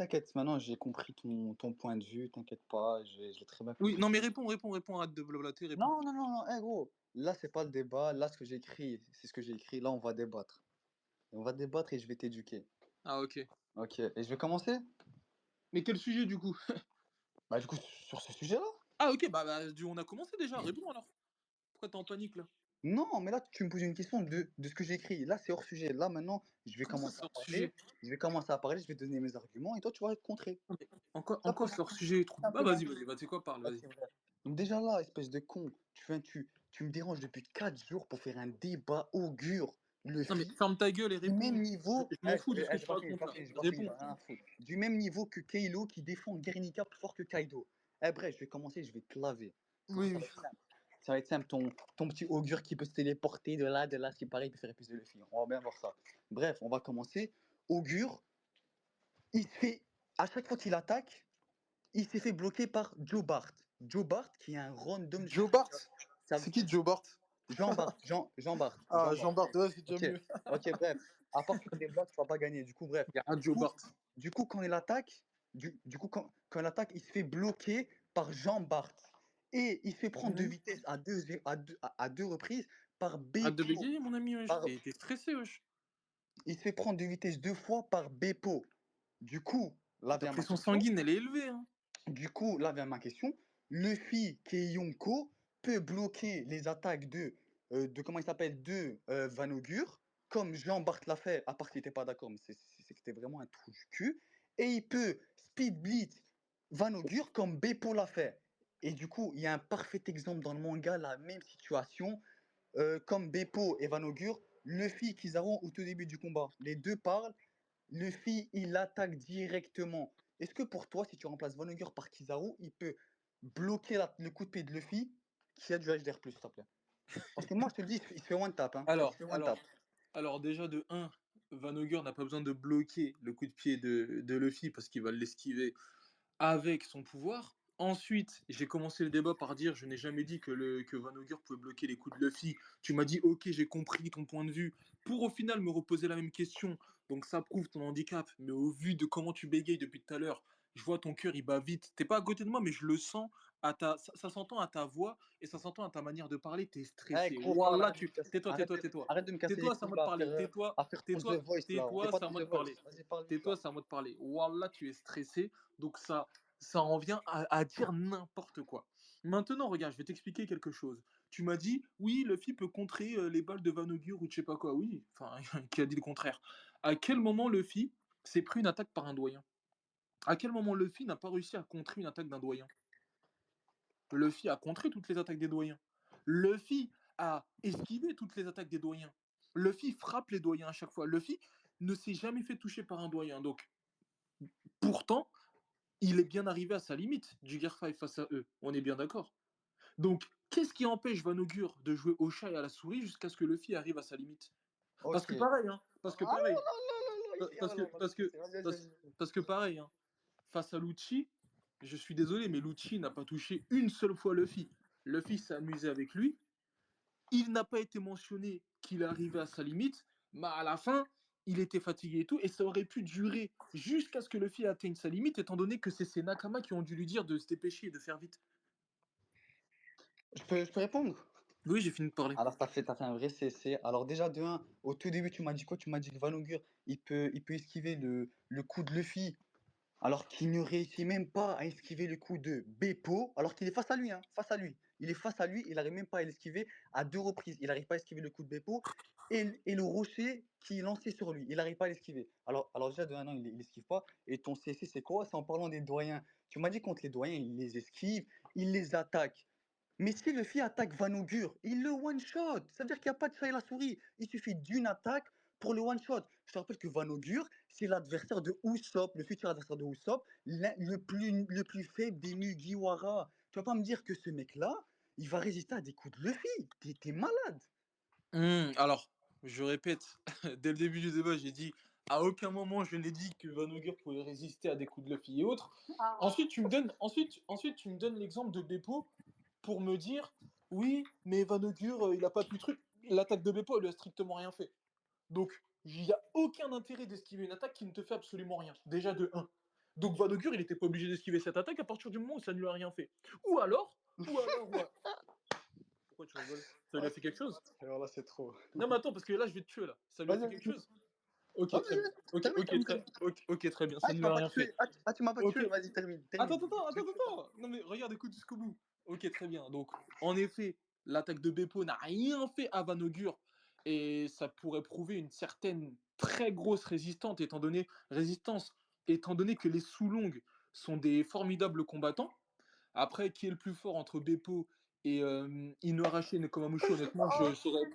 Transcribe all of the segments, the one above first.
t'inquiète, maintenant j'ai compris ton point de vue, t'inquiète pas, j'ai très bien Oui, compris. non mais réponds, arrête de blablater, réponds. Non, non, non, non, gros, là c'est pas le débat, là ce que j'ai écrit, c'est ce que j'ai écrit, là on va débattre. On va débattre et je vais t'éduquer. Ah OK. Ok, et je vais commencer? Mais quel sujet du coup? Bah du coup, sur ce sujet-là? Ah OK, on a commencé déjà, réponds alors. Pourquoi tu es en panique là? Non, mais là tu me poses une question de ce que j'ai écrit. Là c'est hors sujet. Là maintenant, je vais Comment ça commencer c'est à hors parler, sujet? je vais te donner mes arguments et toi tu vas contrer. Non mais en quoi c'est Simplement, hors sujet? Trop bah simplement. vas-y, bah tu sais quoi? Parle, Ok, vas-y. bref. Donc déjà là, espèce de con, tu me déranges depuis 4 jours pour faire un débat augure Non mais Luffy ferme ta gueule et du même réponds. niveau. Je m'en fous de ce que tu J'ai racontes pas là. fini, j'ai pas fini, Réponds. j'en ai rien à foutre. Du même niveau que Kaido qui défend Guernica plus fort que Kaido. Bref, je vais commencer, je vais te laver. Oui, Ça oui. va être simple. Ça va être simple, ton petit augure qui peut se téléporter de là, ce qui paraît, il peut faire plus de Luffy. On va bien voir ça. Bref, on va commencer. Augure, il se fait, à chaque fois qu'il attaque, il s'est fait bloquer par Joe Bart. Joe Bart qui est un random. Joe Bart? Ça, C'est qui Joe Bart? Jean Bart. Ah, Jean Bart, ouais, c'est déjà Ok, mieux. ok, bref. À part faire des blagues, tu vas pas gagner. Du coup, bref. Y a un Du Joe coup, Bart. quand il attaque, quand il attaque, il se fait bloquer par Jean Bart. Et il se fait prendre de Mhm. vitesse à deux reprises par Arrête de Beppo. bégayer mon ami, wesh. Par, T'es stressé, wesh. il se fait prendre de vitesse 2 fois par Beppo. Du coup, là Ta vient ma pression question. sanguine, elle est élevée, hein. Là vient ma question. Luffy Yonko peut bloquer les attaques de comment il s'appelle, Van Augur, comme Jean Bart l'a fait, à part qu'il n'était pas d'accord, mais c'est que c'était vraiment un trou du cul. Et il peut Speed Blitz Van Augur comme Beppo l'a fait. Et du coup, il y a un parfait exemple dans le manga, la même situation, comme Beppo et Van Augur, Luffy, Kizaru au tout début du combat. Les deux parlent, Luffy, il attaque directement. Est-ce que pour toi, si tu remplaces Vonnegut par Kizaru, il peut bloquer le coup de pied de Luffy qui a du HDR+, s'il te plaît? Parce que moi, je te le dis, il se fait one tap, hein. Il se Alors, fait one alors, tap. alors déjà de un, Van Ogre n'a pas besoin de bloquer le coup de pied de Luffy parce qu'il va l'esquiver avec son pouvoir. Ensuite, j'ai commencé le débat par dire je n'ai jamais dit que Van Ogre pouvait bloquer les coups de Luffy. Tu m'as dit ok, j'ai compris ton point de vue. Pour au final me reposer la même question. Donc ça prouve ton handicap. Mais au vu de comment tu bégayes depuis tout à l'heure, je vois ton cœur il bat vite. T'es pas à côté de moi, mais je le sens. Ça s'entend à ta voix et ça s'entend à ta manière de parler. T'es Eh, stressé. gros, parle, Wallah, tais-toi, tais-toi, tais-toi. arrête de me casser les Tais-toi, c'est à couilles moi de là, parler. Tais-toi, à faire ton The tais-toi, Voice là. On fait tais-toi, pas c'est ton à moi The de Voice. parler. Vas-y, parle vite là. Tais-toi, c'est à moi de parler. Wallah, tu es stressé. Donc ça en vient à dire n'importe quoi. Maintenant, regarde, je vais t'expliquer quelque chose. Tu m'as dit, oui, Luffy peut contrer les balles de Van Augur ou je sais pas quoi. Oui, enfin, qui a dit le contraire. À quel moment Luffy s'est pris une attaque par un doyen? À quel moment Luffy n'a pas réussi à contrer une attaque d'un doyen? Luffy a contré toutes les attaques des doyens. Luffy a esquivé toutes les attaques des doyens. Luffy frappe les doyens à chaque fois. Luffy ne s'est jamais fait toucher par un doyen. Donc, pourtant, il est bien arrivé à sa limite du Gear 5 face à eux. On est bien d'accord. Donc, qu'est-ce qui empêche Van Augur de jouer au chat et à la souris jusqu'à ce que Luffy arrive à sa limite? Parce Ok. que pareil, hein. Parce que Ah pareil. là là là là, Parce que, là, il va me parce que, stresser. Vas-y, vas-y, parce, vas-y. parce que pareil, hein. Face à Lucci, je suis désolé, mais Lucci n'a pas touché une seule fois Luffy. Luffy s'est amusé avec lui. Il n'a pas été mentionné qu'il arrivait à sa limite, mais à la fin, il était fatigué et tout, et ça aurait pu durer jusqu'à ce que Luffy atteigne sa limite, étant donné que c'est ses Nakama qui ont dû lui dire de se dépêcher et de faire vite. Je peux répondre? Oui, j'ai fini de parler. Alors, t'as fait un vrai CC. Alors, déjà, de un, au tout début, tu m'as dit quoi? Tu m'as dit que Van Augur, il peut esquiver le coup de Luffy, alors qu'il ne réussit même pas à esquiver le coup de Beppo, alors qu'il est face à lui, hein, face à lui. Il est face à lui, il n'arrive même pas à l'esquiver à deux reprises. Il n'arrive pas à esquiver le coup de Beppo et le rocher qui est lancé sur lui. Il n'arrive pas à l'esquiver. Alors déjà, de un an, il l'esquive pas. Et ton CC, c'est quoi? C'est en parlant des doyens. Tu m'as dit contre les doyens, il les esquive, il les attaque. Mais si le Luffy attaque Van Augur, il le one-shot. Ça veut dire qu'il n'y a pas de chat et la souris. Il suffit d'une attaque pour le one-shot. Je te rappelle que Van Augur, c'est l'adversaire de Usopp, le futur adversaire de Usopp, le plus faible des Mugiwara. Tu vas pas me dire que ce mec-là, il va résister à des coups de Luffy. T'es malade. Alors, je répète, dès le début du débat, j'ai dit à aucun moment je n'ai dit que Van Augur pouvait résister à des coups de Luffy et autres. Ensuite, tu me donnes l'exemple de Beppo pour me dire oui, mais Van Augur, il a pas pu truc. L'attaque de Beppo, elle lui a strictement rien fait. Donc, il n'y a aucun intérêt d'esquiver une attaque qui ne te fait absolument rien. Déjà de un. Donc Vanogur, il était pas obligé d'esquiver cette attaque à partir du moment où ça ne lui a rien fait. Ouais. Pourquoi tu rigoles? Ça lui Ah, a fait quelque chose? alors là, c'est trop. Non, mais attends, parce que là, je vais te tuer là. Ça lui a Vas-y, fait quelque vas-y, chose? OK, vas-y, très bien. vas-y, termine, termine, termine. OK, très bien, Ah, ça ne tu lui m'as a pas rien tué. fait. Tu m'as pas OK. tué. Vas-y, termine, Attends, termine. attends, Je vais attends, te tuer pas. attends. Non, mais regarde, écoute jusqu'au bout. OK, très bien. Donc, en effet, l'attaque de Beppo n'a rien fait à Vanogur et ça pourrait prouver une certaine très grosse résistance, étant donné que les Soulong sont des formidables combattants. Après, qui est le plus fort entre Beppo et Inuarashi et Nekomamushi, honnêtement, je saurais.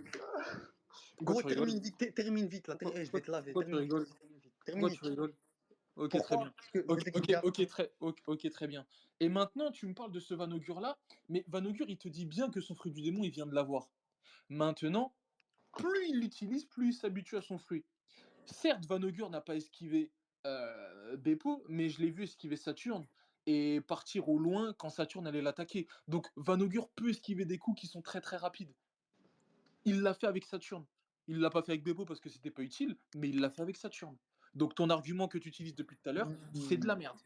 Pourquoi Gros, tu rigoles? termine vite là. Pourquoi, Je vais te laver. pourquoi tu Termine vite. rigoles? Termine vite. Termine Pourquoi tu vite. rigoles? OK, très Pourquoi? bien. Parce que je vais OK, t'expliquer OK, après. OK, OK, très bien. Et maintenant, tu me parles de ce Vanogur-là, mais Vanogur, il te dit bien que son fruit du démon, il vient de l'avoir. Maintenant, plus il l'utilise, plus il s'habitue à son fruit. Certes, Vanogur n'a pas esquivé Beppo, mais je l'ai vu esquiver Saturne et partir au loin quand Saturne allait l'attaquer. Donc Vanogur peut esquiver des coups qui sont très très rapides. Il l'a fait avec Saturne. Il l'a pas fait avec Beppo parce que c'était pas utile, mais il l'a fait avec Saturne. Donc ton argument que tu utilises depuis tout à l'heure, c'est de la merde.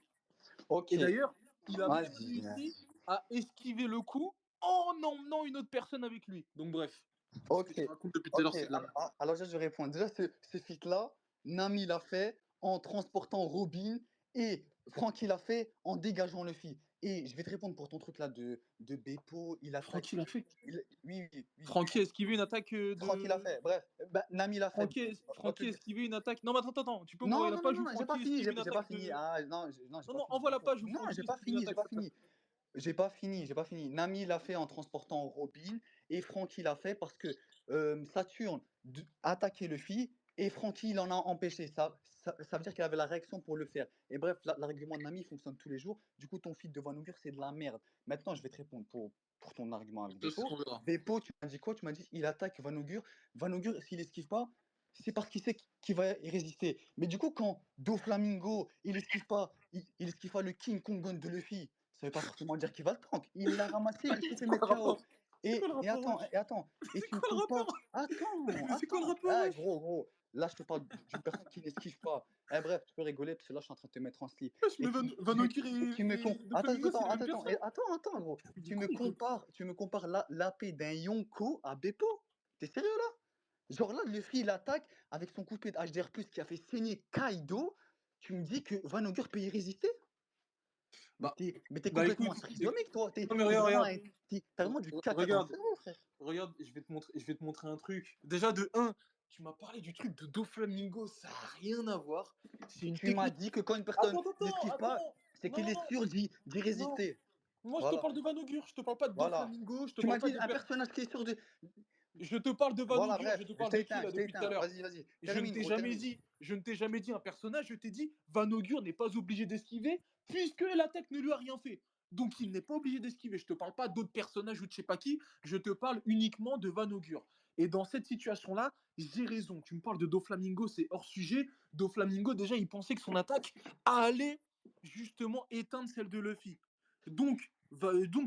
Ok, Et d'ailleurs, il a même vas-y. réussi à esquiver le coup en emmenant une autre personne avec lui. Donc bref, ce que Ok, tu racontes depuis tout à ok. l'heure, c'est de la merde. Alors, déjà, je vais répondre. Déjà, ce feat-là, Nami l'a fait en transportant Robin et Francky l'a fait en dégageant le feat. Et je vais te répondre pour ton truc là de Beppo. Il attaque. Francky l'a fait. Oui, oui, oui. Francky a esquivé une attaque Francky l'a de. fait. Bref, bah, Nami l'a fait. On va te Francky le a dire. esquivé une attaque. Non, mais attends, tu peux m'envoyer Non, la non, non, page non, où non, j'ai pas Francky fini. esquive une J'ai pas attaque fini. de. Ah, non, non, j'ai Non, pas non, fini. envoie la page où Non, Francky j'ai pas esquive une fini. J'ai attaque, pas s'il te plaît. fini. J'ai pas fini. Nami l'a fait en transportant Robin et Francky l'a fait parce que Saturne attaquait Luffy et Francky l'en a empêché. Ça veut dire qu'il avait la réaction pour le faire. Et bref, l'argument de Nami fonctionne tous les jours. Du coup, ton feat de Vanogur, c'est de la merde. Maintenant, je vais te répondre pour ton argument avec C'est ce Beppo. qu'on verra. Beppo, tu m'as dit quoi? Tu m'as dit il attaque Vanogur. Vanogur, s'il esquive pas, c'est parce qu'il sait qu'il va y résister. Mais du coup, quand Doflamingo, il esquive pas le King Kong Gun de Luffy, ça veut pas forcément dire qu'il va le tank. Il l'a ramassé, il s'est fait C'est quoi mettre le KO. rapport? C'est quoi le rapport, wesh? Et C'est tu me quoi le compares. rapport? Attends, Mais c'est quoi le attends. rapport, wesh? Gros. Là, je te parle d'une personne qui n'esquive pas. Bref, tu peux rigoler parce que là, je suis en train de te mettre en slip. Wesh, mais Vanokir Et tu me et Attends, Doflamingo, c'est les mêmes personnes. gros. Mais de quoi il parle? Tu me compares l'AP d'un Yonko à Beppo. T'es sérieux là? Genre là, Luffy, il attaque avec son coup de pied de HDR+, qui a fait saigner Kaido. Tu me dis que Van Ogre peut y résister? Bah, Mais t'es bah écoute, complètement trisomique, toi. non mais regarde, T'as vraiment du caca dans le regarde, cerveau, frère. regarde, je vais te montrer un truc. Déjà de un, tu m'as parlé du truc de Doflamingo, ça n'a rien à voir. C'est une Tu m'as technique. dit que quand une personne n'esquive pas, Attends. c'est Non, qu'il non, est non, sûr d'y non. résister. Moi, je te Voilà, parle de Vanogur, je te parle pas de voilà. Doflamingo, je te Tu parle m'as pas dit de un personnage qui est sûr de. Je te parle de Voilà, Vanogur, je bref, te parle de qui là je t'ai depuis tout à éteint. l'heure? Vas-y. Termine, gros, termine. Je ne t'ai jamais dit un personnage, je t'ai dit Vanogur n'est pas obligé d'esquiver puisque l'attaque ne lui a rien fait. Donc il n'est pas obligé d'esquiver. Je te parle pas d'autres personnages ou de je sais pas qui, je te parle uniquement de Vanogur. Et dans cette situation-là, j'ai raison. Tu me parles de Doflamingo, c'est hors sujet. Doflamingo, déjà, il pensait que son attaque allait justement éteindre celle de Luffy. Donc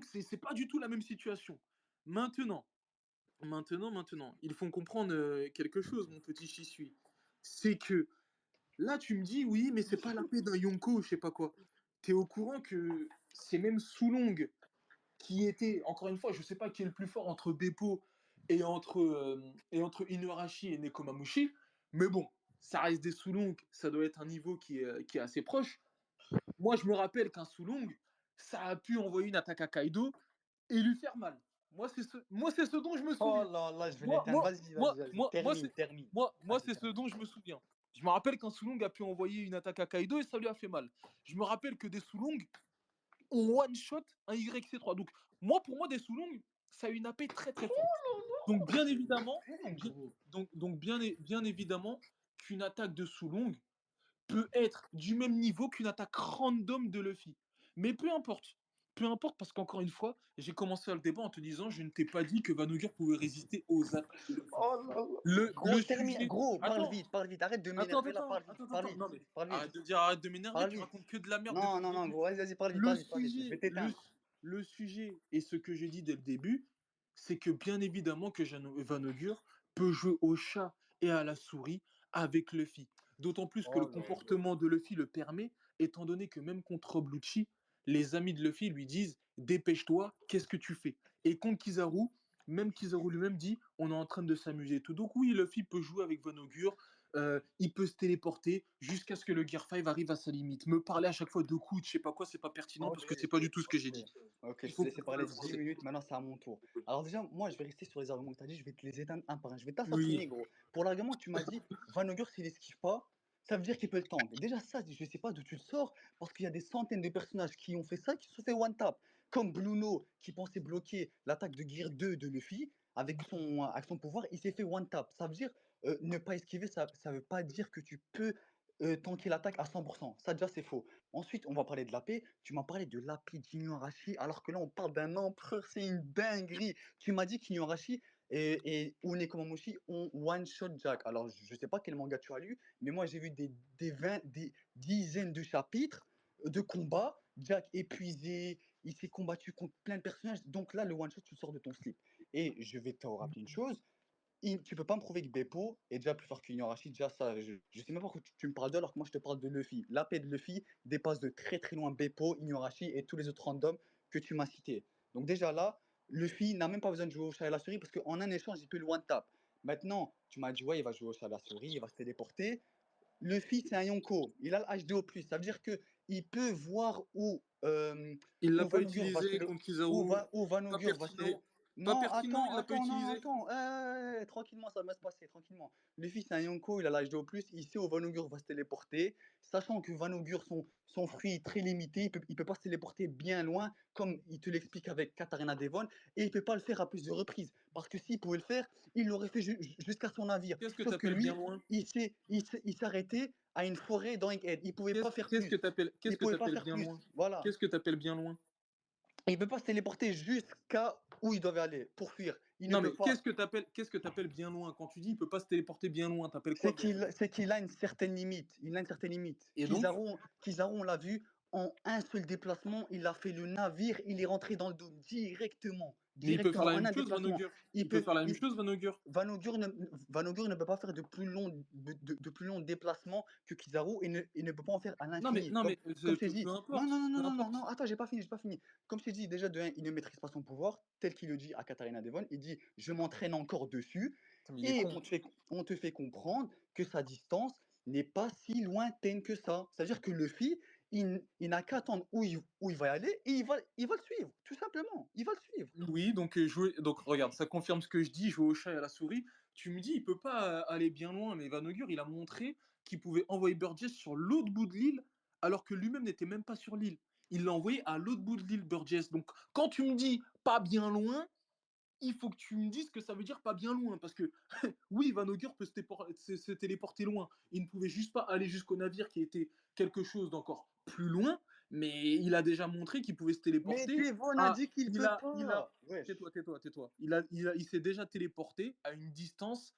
c'est pas du tout la même situation. Maintenant, Maintenant, il faut comprendre quelque chose, mon petit Shisui. C'est que là, tu me dis, oui, mais c'est pas la paix d'un Yonko, je sais pas quoi. T'es au courant que c'est même Sulong qui était, encore une fois, je sais pas qui est le plus fort entre Beppo et entre Inuarashi et Nekomamushi, mais bon, ça reste des Sulong, ça doit être un niveau qui est assez proche. Moi, je me rappelle qu'un Sulong, ça a pu envoyer une attaque à Kaido et lui faire mal. Moi, c'est ce dont je me Oh souviens. là là, je vais Moi, l'éteindre. moi, Vas-y. Termine. moi, Vas-y, c'est ce termine. dont je me souviens. Je me rappelle qu'un Sulong a pu envoyer une attaque à Kaido et ça lui a fait mal. Je me rappelle que des Sulong ont one-shot un YC3. Donc, pour moi, des Sulong, ça a une AP très très forte. Donc, bien évidemment, Gros. bien évidemment qu'une attaque de Sulong peut être du même niveau qu'une attaque random de Luffy. Mais peu importe. Peu importe, parce qu'encore une fois, j'ai commencé le débat en te disant je ne t'ai pas dit que Vanogur pouvait résister aux attaques de Luffy. Oh là là. Gros, Le termine. sujet. Gros, Attends, parle vite. Arrête de m'énerver là, parle vite. Non mais Parle vite. arrête de m'énerver, Parle tu vite. racontes que de la merde Non, depuis le non, début. gros, vas-y, Le parle vite. Je vais sujet, le, t'éteindre. le sujet et ce que j'ai dit dès le début, c'est que bien évidemment que Vanogur peut jouer au chat et à la souris avec Luffy. D'autant plus que Oh le là là. comportement de Luffy le permet étant donné que même contre Rob Lucci, les amis de Luffy lui disent dépêche-toi, qu'est-ce que tu fais? Et contre Kizaru, même Kizaru lui-même dit on est en train de s'amuser et tout. Donc oui, Luffy peut jouer avec Van Augure, il peut se téléporter jusqu'à ce que le Gear 5 arrive à sa limite. Me parler à chaque fois de coups, je sais pas quoi, c'est pas pertinent parce Ok, que c'est pas du tout ce que j'ai dit. ok, Il je te faut laissais comprendre parler le 10 français. minutes, maintenant c'est à mon tour. Alors déjà, moi je vais rester sur les arguments que tu as dit, je vais te les éteindre un par un. Je vais Oui, t'assassiner, gros. Pour l'argument, tu m'as dit, Van Ogre, s'il esquive pas, ça veut dire qu'il peut le tank. Déjà ça, je sais pas d'où tu le sors, parce qu'il y a des centaines de personnages qui ont fait ça, qui se sont fait one tap. Comme Bluno, qui pensait bloquer l'attaque de Gear 2 de Luffy, avec son pouvoir, il s'est fait one tap. Ça veut dire, ne pas esquiver, ça veut pas dire que tu peux tanker l'attaque à 100%. Ça déjà c'est faux. Ensuite, on va parler de l'AP. Tu m'as parlé de l'AP d'Inuarashi, alors que là, on parle d'un empereur, c'est une dinguerie. Tu m'as dit qu'Inuarashi et Une Komamushi ont one-shot Jack. Alors, je ne sais pas quel manga tu as lu, mais moi, j'ai vu des dizaines de chapitres de combats. Jack épuisé, il s'est combattu contre plein de personnages. Donc là, le one-shot, tu le sors de ton slip. Et je vais te rappeler une chose, tu peux pas me prouver que Beppo est déjà plus fort qu'Ignorashi. Déjà, ça, je sais même pas pourquoi tu me parles d'eux alors que moi je te parle de Luffy. La paix de Luffy dépasse de très très loin Beppo, Ignorashi et tous les autres randoms que tu m'as cités. Donc, déjà là, Luffy n'a même pas besoin de jouer au chat et à la souris parce qu'en un échange, il peut le one-tap. Maintenant, tu m'as dit, ouais, il va jouer au chat et à la souris, il va se téléporter. Luffy, c'est un Yonko. Il a le HD+. Ça veut dire que il peut voir il l'a où pas Van Augure va se utilisé télé- contre Kizaru. où Van Pas Augure va se télé- pertinent. Pas Non, pertinent, il l'a pas non, utilisé. attends. Tranquillement, ça va se passer, tranquillement. Luffy, c'est un Yonko, il a l'âge de plus, il sait où Van Augure va se téléporter, sachant que Van Augure, son fruit est très limité, il peut pas se téléporter bien loin, comme il te l'explique avec Katarina Devon, et il peut pas le faire à plus de reprises. Parce que s'il pouvait le faire, il l'aurait fait jusqu'à son navire. Qu'est-ce que tu Sauf que appelles bien lui, loin? il s'arrêtait à une forêt dans Egghead. Il pouvait pas faire Qu'est-ce que plus. tu appelles Il qu'est-ce que pouvait tu pas appelles faire bien loin? plus. Voilà. Qu'est-ce que tu appelles bien loin? Et il peut pas se téléporter jusqu'à où il devait aller pour fuir. Il ne Non, mais peut pas. qu'est-ce que tu appelles bien loin? Quand tu dis il peut pas se téléporter bien loin, tu appelles quoi C'est bien loin? qu'il a une certaine limite. Il a une certaine limite. Et donc? Kizaru, on l'a vu, en un seul déplacement, il a fait le navire, il est rentré dans le dos directement. Mais il peut faire la Directement, en même un chose, Van déplacement. Augure. Il Il peut peut, faire la même il- chose, Van Augure. Van Ogure ne peut pas faire de plus longs déplacements que Kizaru et ne peut pas en faire à l'infini. Non, mais Comme je t'ai peu dit, non, non, importe, non, non, peu non, non, importe. non, attends, j'ai pas fini. Comme je t'ai dit, déjà, de un, il ne maîtrise pas son pouvoir, tel qu'il le dit à Katarina Devon. Il dit, je m'entraîne encore dessus. Putain, mais il est Et con. on te fait comprendre que sa distance n'est pas si lointaine que ça. C'est-à-dire que Luffy, il n'a qu'à attendre où il va aller et il va le suivre, tout simplement. Il va le suivre. Oui, donc donc regarde, ça confirme ce que je dis, jouer au chat et à la souris. Tu me dis, il peut pas aller bien loin, mais Van Augure, il a montré qu'il pouvait envoyer Burgess sur l'autre bout de l'île, alors que lui-même n'était même pas sur l'île. Il l'a envoyé à l'autre bout de l'île, Burgess. Donc, quand tu me dis pas bien loin, il faut que tu me dises que ça veut dire pas bien loin, parce que oui, Van Augur peut se téléporter loin. Il ne pouvait juste pas aller jusqu'au navire qui était quelque chose d'encore plus loin, mais il a déjà montré qu'il pouvait se Mais téléporter Devon a à. dit qu'il peut pas. Tais-toi, Wesh. tais-toi, tais-toi. Il s'est déjà téléporté à une distance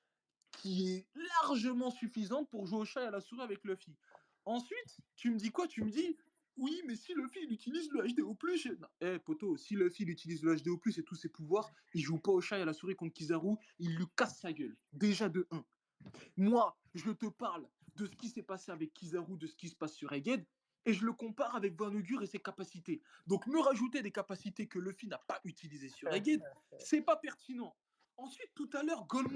qui est largement suffisante pour jouer au chat et à la souris avec Luffy. Ensuite, tu me dis quoi? Tu me dis, oui, mais si Luffy il utilise le HDO+, poteau, si Luffy il utilise le HDO+, et tous ses pouvoirs, il joue pas au chat et à la souris contre Kizaru, il lui casse sa gueule. Déjà de 1. Moi, je te parle de ce qui s'est passé avec Kizaru, de ce qui se passe sur Egghead, et je le compare avec Van Augure et ses capacités. Donc me rajouter des capacités que Luffy n'a pas utilisées sur Egghead, c'est pas pertinent. Ensuite, tout à l'heure, Gold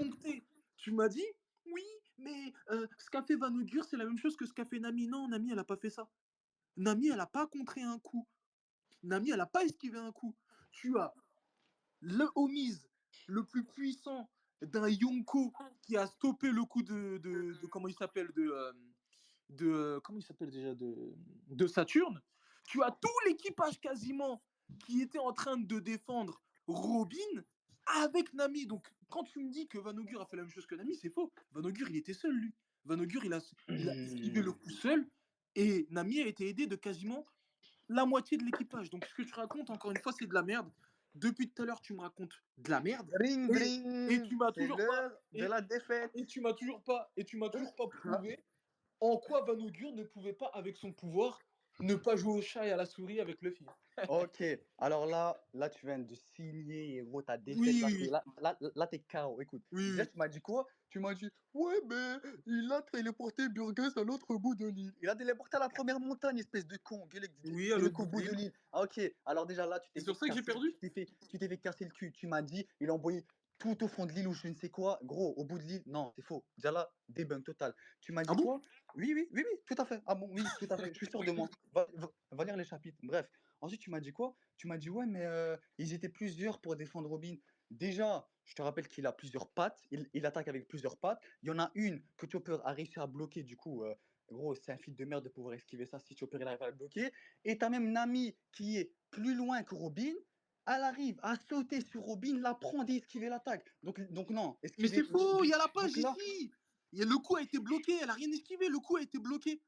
tu m'as dit, oui, mais ce qu'a fait Van Augure, c'est la même chose que ce qu'a fait Nami. Non, Nami, elle a pas fait ça. Nami, elle a pas contré un coup. Nami, elle a pas esquivé un coup. Tu as le Homies, le plus puissant d'un Yonko qui a stoppé le coup de comment il s'appelle comment il s'appelle déjà de Saturne. Tu as tout l'équipage quasiment qui était en train de défendre Robin avec Nami. Donc quand tu me dis que Van Augure a fait la même chose que Nami, c'est faux. Van Augure, il était seul lui. Van Augure, il a esquivé le coup seul et Nami a été aidé de quasiment la moitié de l'équipage. Donc ce que tu racontes, encore une fois, c'est de la merde. Depuis tout à l'heure, tu me racontes de la merde. Dring, Et dring. tu m'as C'est toujours pas. l'heure de la défaite. Et tu m'as toujours pas prouvé en quoi Van Augure ne pouvait pas, avec son pouvoir, ne pas jouer au chat et à la souris avec Luffy. OK, alors là, tu viens de signer, gros, ta défaite. Oui, oui, oui. Là, tu KO. Écoute, Oui, déjà, oui. tu m'as dit quoi? Tu m'as dit: «Ouais, mais il a téléporté Burgess à l'autre bout de l'île. Il a téléporté à la première montagne, espèce de con, Oui, à et le l'autre bout qu'au de bout de l'île. l'île». Ah OK, alors déjà là, C'est sur ça que j'ai perdu? tu t'es fait casser le cul. Tu m'as dit: «Il a envoyé tout au fond de l'île ou je ne sais quoi». Gros, au bout de l'île, non, c'est faux. Déjà là, debunk total. Tu m'as Ah dit bon? quoi? Oui, oui, oui, oui, tout à fait. Ah bon, oui, tout à fait, je suis sûr de moi. Va lire les chapitres. Bref. Ensuite, tu m'as dit quoi? Tu m'as dit: «Ouais, mais ils étaient plusieurs pour défendre Robin». Déjà, je te rappelle qu'il a plusieurs pattes, il attaque avec plusieurs pattes. Il y en a une que Chopper a réussi à bloquer, du coup, gros, c'est un feat de merde de pouvoir esquiver ça si Chopper il arrive à le bloquer. Et tu as même Nami qui est plus loin que Robin, elle arrive à sauter sur Robin, la prendre et esquiver l'attaque. Donc non, Mais c'est esquiver faux, il y a la page donc là ici. Le coup a été bloqué, elle a rien esquivé, le coup a été bloqué.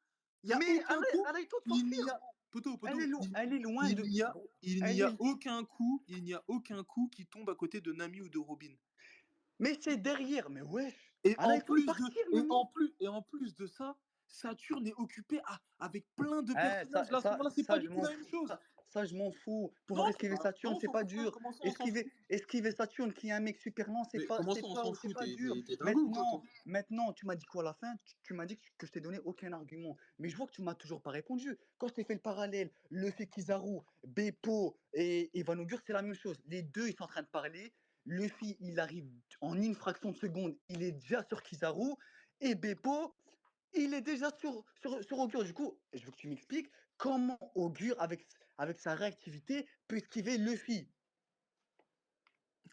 Il y a mais aucun coup, elle a eu le temps de il s'enfuir. n'y a poto, Elle est poto, lo elle est loin il de n'y a gros, il n'y elle a est aucun coup, il n'y a aucun coup qui tombe à côté de Nami ou de Robin. mais c'est derrière, mais wesh! Et Elle a eu en le temps de plus de partir, Nami. et en plus de ça, Saturne est occupé avec plein de Eh, personnages. Là, à ce moment-là, c'est pas ça, du je tout m'en la même fous. chose. Ça, je m'en fous. Pouvoir Non, esquiver bah, Saturne, comment on c'est s'en pas fout, dur. comment ça on s'en fout? Esquiver Saturne, qui est un mec super lent, Mais comment ça on s'en c'est fout? pas dur. T'es dingo ou quoi, toi? Maintenant, tu m'as dit quoi à la fin? Tu m'as dit que je t'ai donné aucun argument. Mais je vois que tu m'as toujours pas répondu. Quand je t'ai fait le parallèle, le fait Kizaru, Beppo et Van Augur, c'est la même chose. Les deux, ils sont en train de parler. Luffy, il arrive en une fraction de seconde, il est déjà sur Kizaru. Et Beppo, il est déjà sur Augur. Du coup, je veux que tu m'expliques comment Augur, avec sa réactivité, peut esquiver Luffy.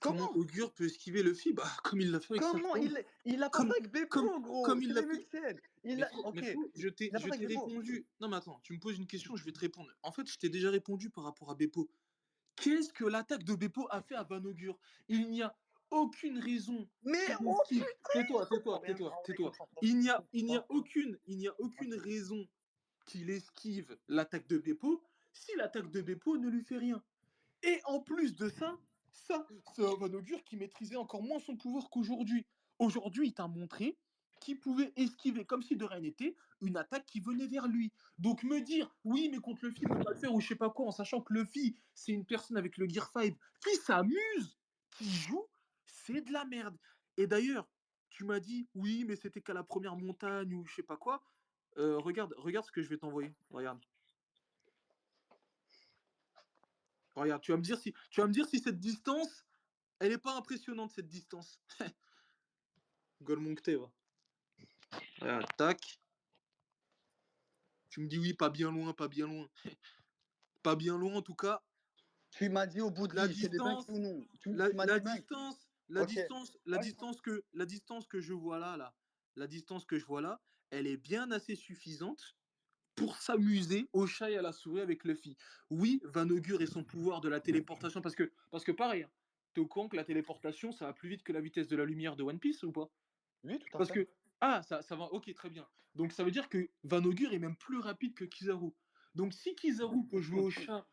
Comment Comment? Augur peut esquiver Luffy? Bah, comme il l'a fait avec Comment? Saturne. Il l'a pas Comme fait avec comme Beppo, gros. comme il C'est l'a les mêmes fait. scènes. Mais Ok, frérot, il l'a je pas fait t'ai avec Beppo. répondu. Non, mais attends, tu me poses une question, je vais te répondre. En fait, je t'ai déjà répondu par rapport à Beppo. Qu'est-ce que l'attaque de Beppo a fait à Van Augur? Il n'y a aucune raison Mais qu'il oh esquive. Tais-toi, tais-toi, tais-toi, En vrai, tais-toi. Il n'y a aucune raison qu'il esquive l'attaque de Beppo si l'attaque de Beppo ne lui fait rien. Et en plus de ça, c'est un Van Augur qui maîtrisait encore moins son pouvoir qu'aujourd'hui. Aujourd'hui, il t'a montré qu'il pouvait esquiver, comme si de rien n'était, une attaque qui venait vers lui. Donc me dire, oui, mais contre Luffy, il peut pas le faire, ou je sais pas quoi, en sachant que Luffy, c'est une personne avec le Gear 5 qui s'amuse, qui joue, c'est de la merde. Et d'ailleurs, tu m'as dit, oui, mais c'était qu'à la première montagne, ou je sais pas quoi. Regarde ce que je vais t'envoyer. Regarde. Regarde, tu vas me dire si cette distance, elle est pas impressionnante cette distance. Golemoncté, va. Regarde, tac. Tu me dis oui, pas bien loin, pas bien loin. Pas bien loin en tout cas. tu m'as dit au bout de La l'île, je t'ai débunk ou distance, non? Tu m'as débunk. Ok. Ouais. la distance que je vois là, la distance que je vois là, elle est bien assez suffisante pour s'amuser au chat et à la souris avec Luffy. Oui, Van Augur et son pouvoir de la téléportation, parce que pareil, hein, t'es au courant que la téléportation, ça va plus vite que la vitesse de la lumière de One Piece ou pas? Oui, tout à Parce fait. que, ah, ça va, ok, très bien. Donc ça veut dire que Van Augur est même plus rapide que Kizaru. Donc si Kizaru peut jouer au chat,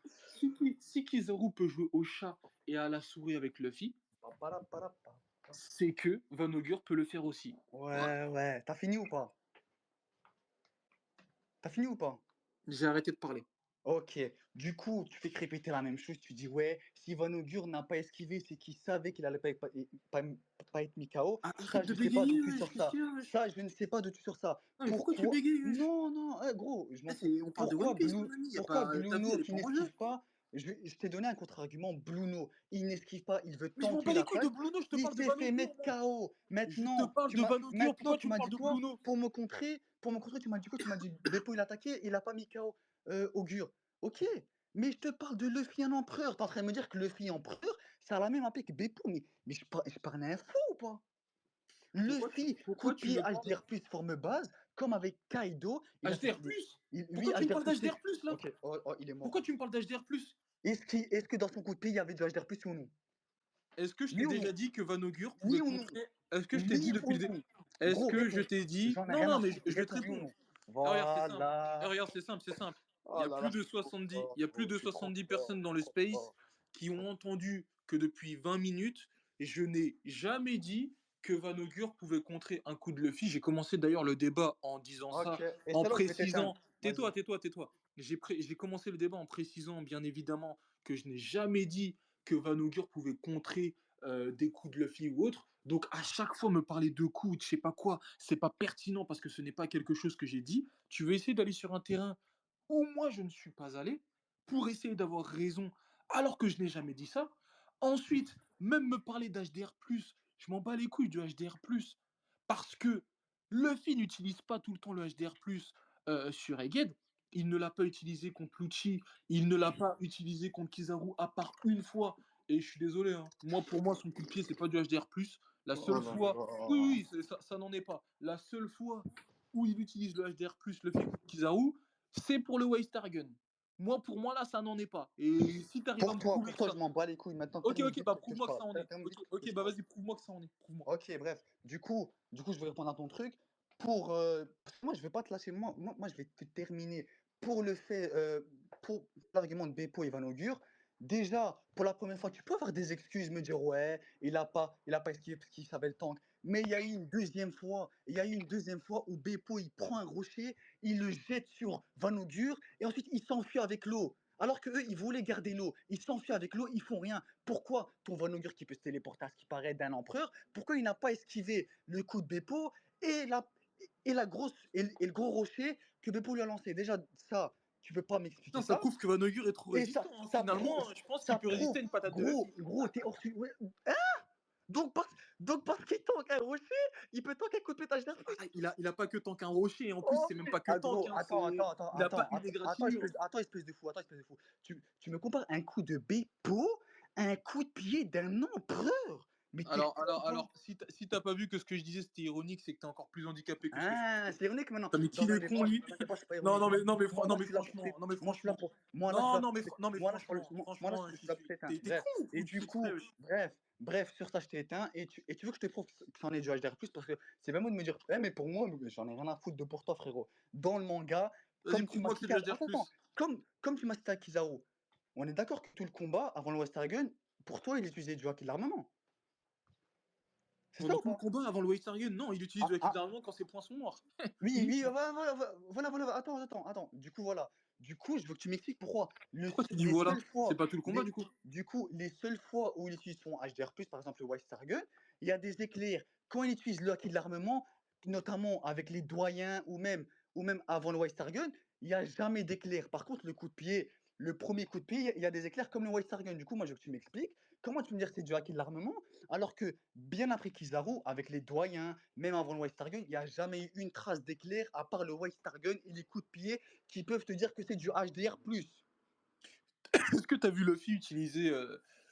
si Kizaru peut jouer au chat et à la souris avec Luffy, Paparapparappa. c'est que Van Augur peut le faire aussi. Voilà. Ouais, ouais. T'as fini ou pas? T'as fini ou pas? J'ai arrêté de parler. OK. Du coup, tu fais que répéter la même chose. Tu dis, ouais, si Van Augur n'a pas esquivé, c'est qu'il savait qu'il allait pas, pas être mis KO. Ah, Ça, arrête je de ne sais pas d'où bégayer, tu wesh, sors qu'est-ce ça. qu'il y a, wesh? Ça, je ne sais pas d'où tu sors ça. Ah, mais pourquoi tu Pourquoi? bégayes, wesh? Non, non, gros, je m'en Ah, fous. on parle de One Piece, mon ami. Y a Pourquoi pas... Blue Ta vie, No elle est qui pas en jeu. n'esquive pas? Je t'ai donné un contre-argument. Blue No, il n'esquive pas, il veut Mais je m'en tenter bats les couilles de l'attaque. Bruno, je te Il parle de s'est Van fait Augur, mettre moi. KO. Je te parle de Van Augur, Maintenant, pourquoi tu tu me m'as parles dit de quoi? Bruno? Pour me contrer, tu m'as dit quoi? Tu m'as dit Beppo, il a attaqué, il a pas mis KO Augure. Ok, mais je te parle de Luffy en empereur. T'es en train de me dire que Luffy empereur, ça a la même AP que Beppo. Mais je parle à un fou ou pas? Luffy, coup Pourquoi de tu pied me parles HDR+, forme base, comme avec Kaido, il a fait HDR+? des... Oui, Pourquoi tu me HDR+, parles d'HDR+, là? ok, oh, il est mort. Pourquoi tu me parles d'HDR+? Est-ce que dans son coup de pied, il y avait du HDR+, ou non? Est-ce que je t'ai Oui ou non? déjà dit que Van Augur pouvait Oui ou non? contrer? Est-ce que je t'ai dit Oui depuis ou le début? non? Est-ce Gros, que je réponds. t'ai dit... J'en ai Non, rien non, à mais foutre. je vais te Réponds oui ou répondre. non. Ah, regarde, c'est simple. Ah, Voilà. regarde, c'est simple, c'est simple. Il y Oh a là là, plus je de suis trop 70, fort, il y a plus gros. de Je suis trop 70 fort. personnes Je dans suis le trop space fort. qui ont entendu que depuis 20 minutes, je n'ai jamais dit que Van Augur pouvait contrer un coup de Luffy. J'ai commencé d'ailleurs le débat en disant Ok. ça, Et en c'est là où je vais précisant... t'éteindre. Tais-toi, Vas-y. tais-toi, tais-toi. j'ai commencé le débat en précisant, bien évidemment, que je n'ai jamais dit que Vanogur pouvait contrer des coups de Luffy ou autre. Donc, à chaque fois, me parler de coups, de je sais pas quoi, c'est pas pertinent parce que ce n'est pas quelque chose que j'ai dit. Tu veux essayer d'aller sur un terrain où moi je ne suis pas allé pour essayer d'avoir raison alors que je n'ai jamais dit ça. Ensuite, même me parler d'HDR, je m'en bats les couilles du HDR, parce que Luffy n'utilise pas tout le temps le HDR sur Egghead. Il ne l'a pas utilisé contre Lucci, il ne l'a pas utilisé contre Kizaru à part une fois. Et je suis désolé, hein. Moi, pour moi, son coup de pied, c'est pas du HDR. La Oh seule là fois, là. oui, oui, ça n'en est pas. La seule fois où il utilise le HDR, Luffy contre Kizaru, c'est pour le Waste Targun. Moi, pour moi, là, ça n'en est pas. Et si tu arrives à me prouver Pour que toi, ça. je m'en bats les couilles. Maintenant, Ok, termine ok, juste bah pour que je prouve-moi que parle. ça en est. Termine Ok, juste pour que ok, je bah parle. vas-y, prouve-moi que ça en est. Prouve-moi. Ok, bref. Du coup, je vais répondre à ton truc. Parce que moi, je vais pas te lâcher. Moi, je vais te terminer pour le fait, pour l'argument de Beppo et Van Augur. Déjà, pour la première fois, tu peux avoir des excuses, me dire, ouais, il a pas esquivé parce qu'il savait le tank. Mais il y a eu une deuxième fois où Beppo, il prend un rocher, il le jette sur Van Augur, et ensuite, il s'enfuit avec l'eau. Alors que eux, ils voulaient garder l'eau. Ils s'enfuient avec l'eau, ils font rien. Pourquoi ton Van Augur qui peut se téléporter à ce qui paraît d'un empereur, pourquoi il n'a pas esquivé le coup de Beppo et le gros rocher que Beppo lui a lancé? Déjà, ça, tu peux pas m'expliquer Non, ça ça. prouve que Vanogur est trop Et ça, résistant, hein. ça prouve, Finalement, je pense ça qu'il peut résister prouve, à une patate de gros, Luffy. gros, t'es hors sujet. Donc parce qu'il tank un rocher, il peut tank un coup de pétage d'air. Ah, il a pas que tank un rocher. Et en plus, Oh, c'est même pas que ah tank, gros, hein. attends, attends, attends, Il a pas attends, une égratignure. attends, espèce de fou. Tu me compares un coup de Beppo à un coup de pied d'un empereur. Mais t'es con, toi. Si t'as pas vu que ce que je disais c'était ironique, c'est que t'es encore plus handicapé que ce que je Ah, pensais. c'est ironique maintenant. Putain, mais Non, qu'il est con, lui. t'inquiète pas, c'est pas Non, ironique. non, mais, non, mais, fran- Moi, non, moi, je mais suis là pour franchement, traiter. non, mais Moi, je suis là franchement. pour. Moi, là, je suis Non, là non, pour mais, traiter. non, mais Moi, là, je parle. franchement, Moi, là, franchement, je suis là pour traiter. t'es Bref. con Et ou tu du fais exprès, coup, wesh. sur ça, je t'ai éteint. Et tu veux que je te prouve que c'en est du HDR+, parce que c'est vraiment de me dire, mais pour moi, j'en ai rien à foutre de pour toi, frérot. Dans le manga, Vas-y, comme tu m'as prouve-moi que c'est cité. du HDR+. Attends. Comme tu m'as cité à Kizaru, on est d'accord que tout le combat, avant le West Dragon, pour toi, il utilisait du haki de l'armement. C'est ça Pendant ou tout le pas? combat avant le Waste Target, non, il utilise Ah, le haki ah, d'armement quand ses points sont noirs. oui, Il- oui, voilà. Attends. Du coup, voilà. Du coup, je veux que tu m'expliques pourquoi Pourquoi tu dis les voilà? seules C'est fois, pas tout le combat, du coup. les seules fois où il utilise son HDR+, par exemple le White Star Gun, il y a des éclairs. Quand il utilise le haki de l'armement, notamment avec les doyens ou même avant le White Star Gun, il n'y a jamais d'éclairs. Par contre, le premier coup de pied, il y a des éclairs comme le White Star Gun. Du coup, moi, je veux que tu m'expliques comment tu peux me dire que c'est du haki de l'armement, alors que bien après Kizaru, avec les doyens, même avant le White Star Gun, il n'y a jamais eu une trace d'éclair à part le White Star Gun et les coups de pied qui peuvent te dire que c'est du HDR+. Est-ce que t'as vu Luffy utiliser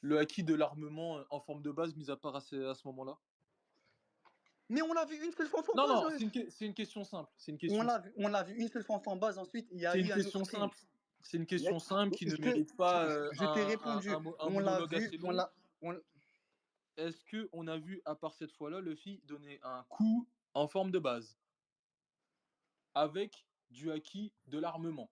le haki de l'armement en forme de base, mis à part à ce moment-là? Mais on l'a vu une seule fois en Non, base, non, wesh. c'est une question simple. C'est une On question l'a simple. vu, on l'a vu une seule fois en base, ensuite il y a C'est une eu un autre question stream. simple. C'est une Il y a- question simple qui ne je, te- mérite pas je t'ai répondu, un on l'a monologue vu, assez long. on- Est-ce que on a vu, à part cette fois-là, Luffy donner un coup en forme de base avec du haki de l'armement?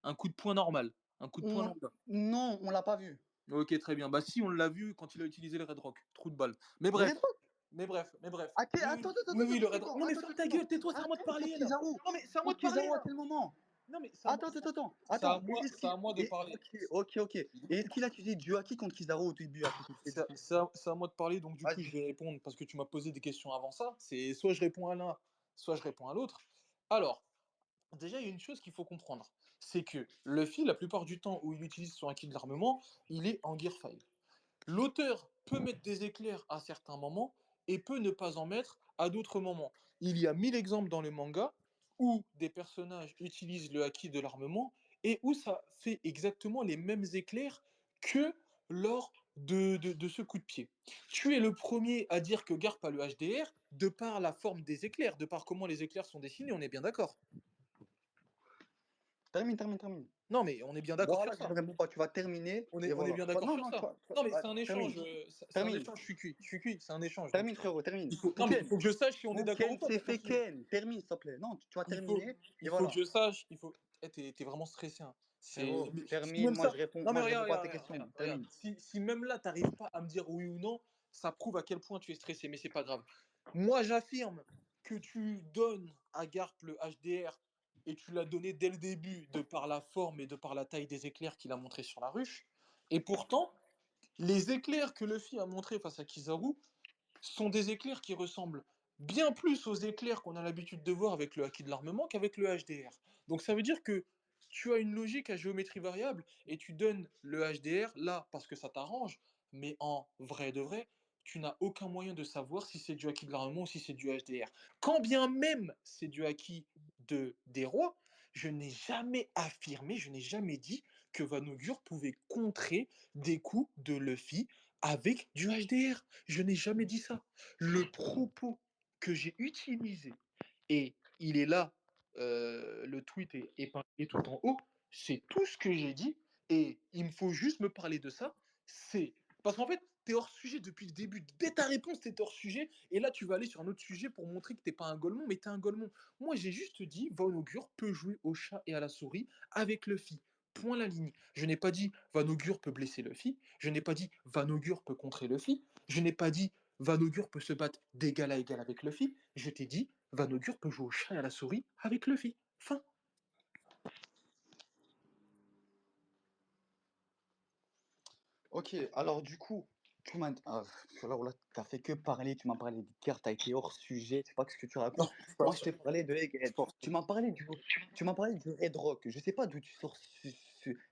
Un coup de poing normal, un coup de poing on- lambda. non, on l'a pas vu. Ok, très bien. Bah si, on l'a vu quand il a utilisé le Red Rock. Trou de balle. Le Red Rock. Mais bref. À quel- Oui, Attends, oui, attends, oui, attends, oui, attends, le Red Rock. attends, Non mais attends, ferme attends, ta attends. gueule, tais-toi, c'est à moi de Attends, parler là. Non mais c'est à moi pour de parler Kizaru à là. quel moment? Non mais Attends, c'est à attends. moi, c'est à moi de parler. Ok. Et est-ce qu'il a utilisé du haki contre Kizaru au début après qu'il s'est fait. C'est à moi de parler, donc du coup je Vas-y. vais répondre parce que tu m'as posé des questions avant ça. C'est soit je réponds à l'un, soit je réponds à l'autre. Alors, déjà il y a une chose qu'il faut comprendre, c'est que Luffy, la plupart du temps où il utilise son haki de l'armement, il est en gear 5. L'auteur peut mettre des éclairs à certains moments et peut ne pas en mettre à d'autres moments. Il y a 1000 exemples dans le manga où des personnages utilisent le haki de l'armement et où ça fait exactement les mêmes éclairs que lors de ce coup de pied. Tu es le premier à dire que Garp a le HDR de par la forme des éclairs, de par comment les éclairs sont dessinés, on est bien d'accord. Termine. Non, mais on est bien d'accord sur Voilà, je ça. ne réponds pas. Tu vas terminer et On est voilà. bien d'accord Non, sur non, ça. Non, mais c'est un termine. échange. C'est un Termine. échange. Je suis cuit. C'est un échange. Donc, Termine, frérot, termine. non, mais il faut que je sache si on est d'accord ou Fouken, pas c'est pour fait continuer. Ken. Termine, s'il te plaît. Non, tu vas Il faut, terminer et il faut que voilà. je sache. T'es vraiment stressé, hein. Frérot, Si termine. même ça. Non, mais Moi, je réponds regarde, pas à tes regarde, regarde, questions. regarde. Termine. Si même là, t'arrives pas à me dire oui ou non, ça prouve à quel point tu es stressé. Mais c'est pas grave. Moi, j'affirme que tu donnes à Garp le HDR et tu l'as donné dès le début de par la forme et de par la taille des éclairs qu'il a montré sur la ruche. Et pourtant, les éclairs que Luffy a montrés face à Kizaru sont des éclairs qui ressemblent bien plus aux éclairs qu'on a l'habitude de voir avec le haki de l'armement qu'avec le HDR. Donc ça veut dire que tu as une logique à géométrie variable et tu donnes le HDR là parce que ça t'arrange, mais en vrai de vrai, tu n'as aucun moyen de savoir si c'est du haki de l'armement ou si c'est du HDR. Quand bien même c'est du haki des rois, je n'ai jamais affirmé, je n'ai jamais dit que Vanogur pouvait contrer des coups de Luffy avec du HDR. Je n'ai jamais dit ça. Le propos que j'ai utilisé, et il est là, le tweet est épinglé tout en haut, c'est tout ce que j'ai dit, et il me faut juste me parler de ça, c'est... Parce qu'en fait, t'es hors sujet depuis le début. Dès ta réponse, t'es hors sujet, et là, tu vas aller sur un autre sujet pour montrer que t'es pas un golemon, mais t'es un golemon. Moi, j'ai juste dit, Von Augur peut jouer au chat et à la souris avec Luffy. Point la ligne. Je n'ai pas dit Van Augur peut blesser Luffy. Je n'ai pas dit Van Augur peut contrer Luffy. Je n'ai pas dit Van Augur peut se battre d'égal à égal avec Luffy. Je t'ai dit Van Augur peut jouer au chat et à la souris avec Luffy. Fin. Ok, alors du coup, tu m'as... Ah, parce que là, là, t'as fait que parler, tu m'as parlé de guerre, t'as été hors sujet, je sais pas ce que tu Non, racontes. c'est pas Moi, hors je sujet. t'ai parlé de Egghead. Tu m'as parlé du Red Rock. Je sais pas d'où tu sors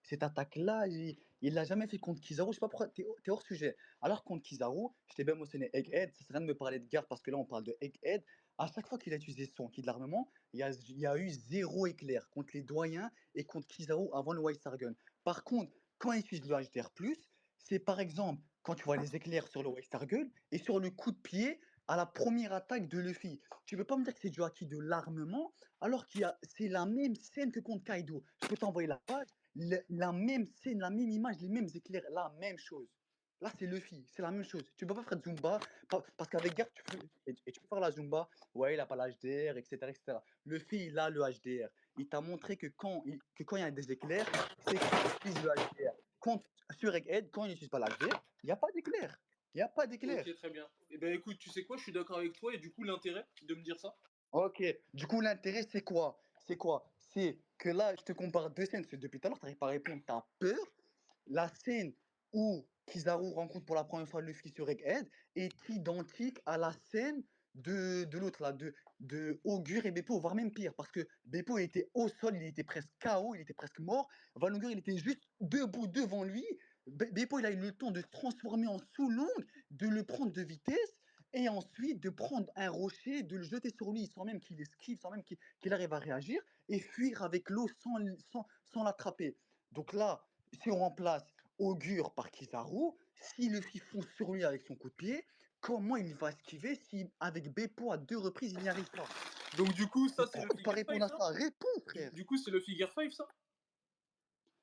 cette attaque-là. Il l'a jamais fait contre Kizaru. Je sais pas pourquoi, t'es hors sujet. Alors contre Kizaru, je t'ai bien mentionné Egghead. Ça sert à rien de me parler de guerre parce que là, on parle de Egghead. À chaque fois qu'il a utilisé son kit de l'armement, il y a eu zéro éclair contre les doyens et contre Kizaru avant le White Sargon. Par contre, quand il utilise le HDR+, c'est par exemple quand tu vois les éclairs sur le Westergull et sur le coup de pied à la première attaque de Luffy. Tu peux pas me dire que c'est du acquis de l'armement alors c'est la même scène que contre Kaido. Je peux t'envoyer la page, la même scène, la même image, les mêmes éclairs, la même chose. Là, c'est Luffy, c'est la même chose. Tu peux pas faire de Zumba parce qu'avec Garp, tu peux faire la Zumba. Ouais, il a pas l'HDR, etc., etc. Luffy, il a le HDR. Il t'a montré que quand il y a des éclairs, c'est qu'il utilise le HDR. Sur Egghead, quand il n'utilise pas l'HDR, il n'y a pas d'éclair. Il n'y a pas d'éclair. Ok, très bien. Eh ben écoute, tu sais quoi, je suis d'accord avec toi, et du coup, l'intérêt de me dire ça? Ok. Du coup, l'intérêt, c'est quoi? C'est quoi? C'est que là, je te compare deux scènes, parce que depuis tout à l'heure, tu n'arrives pas à répondre, tu as peur. La scène où Kizaru rencontre pour la première fois Luffy sur Egghead est identique à la scène de l'autre, là, de Augure et Beppo, voire même pire, parce que Beppo était au sol, il était presque KO, il était presque mort. Van Augure, il était juste debout devant lui. Beppo, il a eu le temps de se transformer en sous-longue, de le prendre de vitesse, et ensuite de prendre un rocher, de le jeter sur lui sans même qu'il esquive, sans même qu'il arrive à réagir, et fuir avec l'eau sans l'attraper. Donc là, si on remplace Augure par Kizaru, si Luffy fonce sur lui avec son coup de pied, comment il va esquiver si avec Beppo à deux reprises il n'y arrive pas? Donc du coup, ça, c'est le Pourquoi tu pas figure répondre 5, à ça? ça? Réponds, Du, frère. du coup, c'est le figure 5, ça?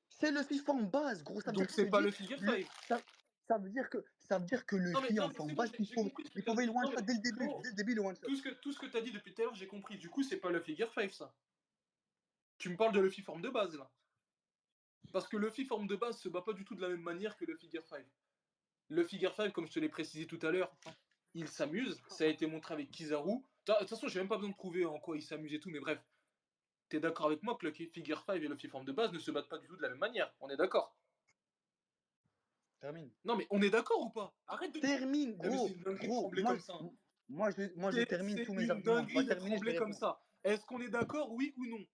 C'est Luffy forme base, gros. Ça veut dire Donc que je c'est te pas dis, le figure le, 5. ça veut dire que Non mais, Luffy non en mais forme c'est bon, base, j'ai compris ce que il tu as pouvait le dit. one Non shot mais, dès le début. frérot, Dès le début, le one shot. tout ce que tu as dit depuis tout à l'heure, j'ai compris. Du coup, c'est pas le figure 5, ça. Tu me parles de Luffy forme de base, là. Parce que Luffy forme de base se bat pas du tout de la même manière que le figure 5. Le figure 5, comme je te l'ai précisé tout à l'heure, il s'amuse. Ça a été montré avec Kizaru. De toute façon, j'ai même pas besoin de prouver en quoi il s'amuse et tout, mais bref. T'es d'accord avec moi que le figure 5 et Luffy forme de base ne se battent pas du tout de la même manière. On est d'accord? Termine. Non mais on est d'accord ou pas? Arrête de trembler. Termine, Eh, mais c'est gros. une dinguerie de Gros, trembler comme ça, hein. moi, je termine C'est tous mes une arguments. Tu vas dinguerie de terminer, je vais trembler comme répondre. ça. Est-ce qu'on est d'accord, oui ou non? Tu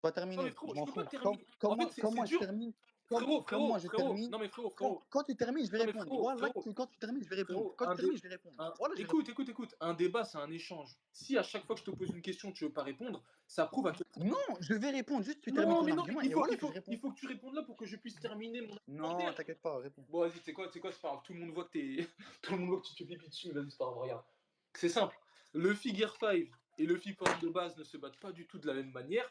vas Non mais terminer, je frérot, je m'en peux pas fous. terminer. En fait, c'est Comme c'est moi je dur. termine, Frérot, comme moi frérot, je frérot. termine, Non mais frérot, frérot. quand tu termines, je vais Non mais répondre. frérot, Voilà, frérot, quand tu termines, je vais répondre. frérot. Quand tu termines, je vais répondre. Voilà, je vais Écoute, répondre. écoute, écoute. Un débat, c'est un échange. Si à chaque fois que je te pose une question, tu veux pas répondre, ça prouve à quel point. Non, je vais répondre. Juste, tu termines Non, ton mais non, mais argument il et faut, voilà il que je faut, il réponds. faut que tu répondes là pour que je puisse terminer mon Non, argumentaire. t'inquiète pas, réponds. Bon, vas-y, c'est quoi, c'est pas grave. Tout le monde voit que tout le monde voit que tu te fais pipi dessus. Vas-y, c'est pas grave, regarde. C'est simple. Le figure 5 et le forme de base ne se battent pas du tout de la même manière.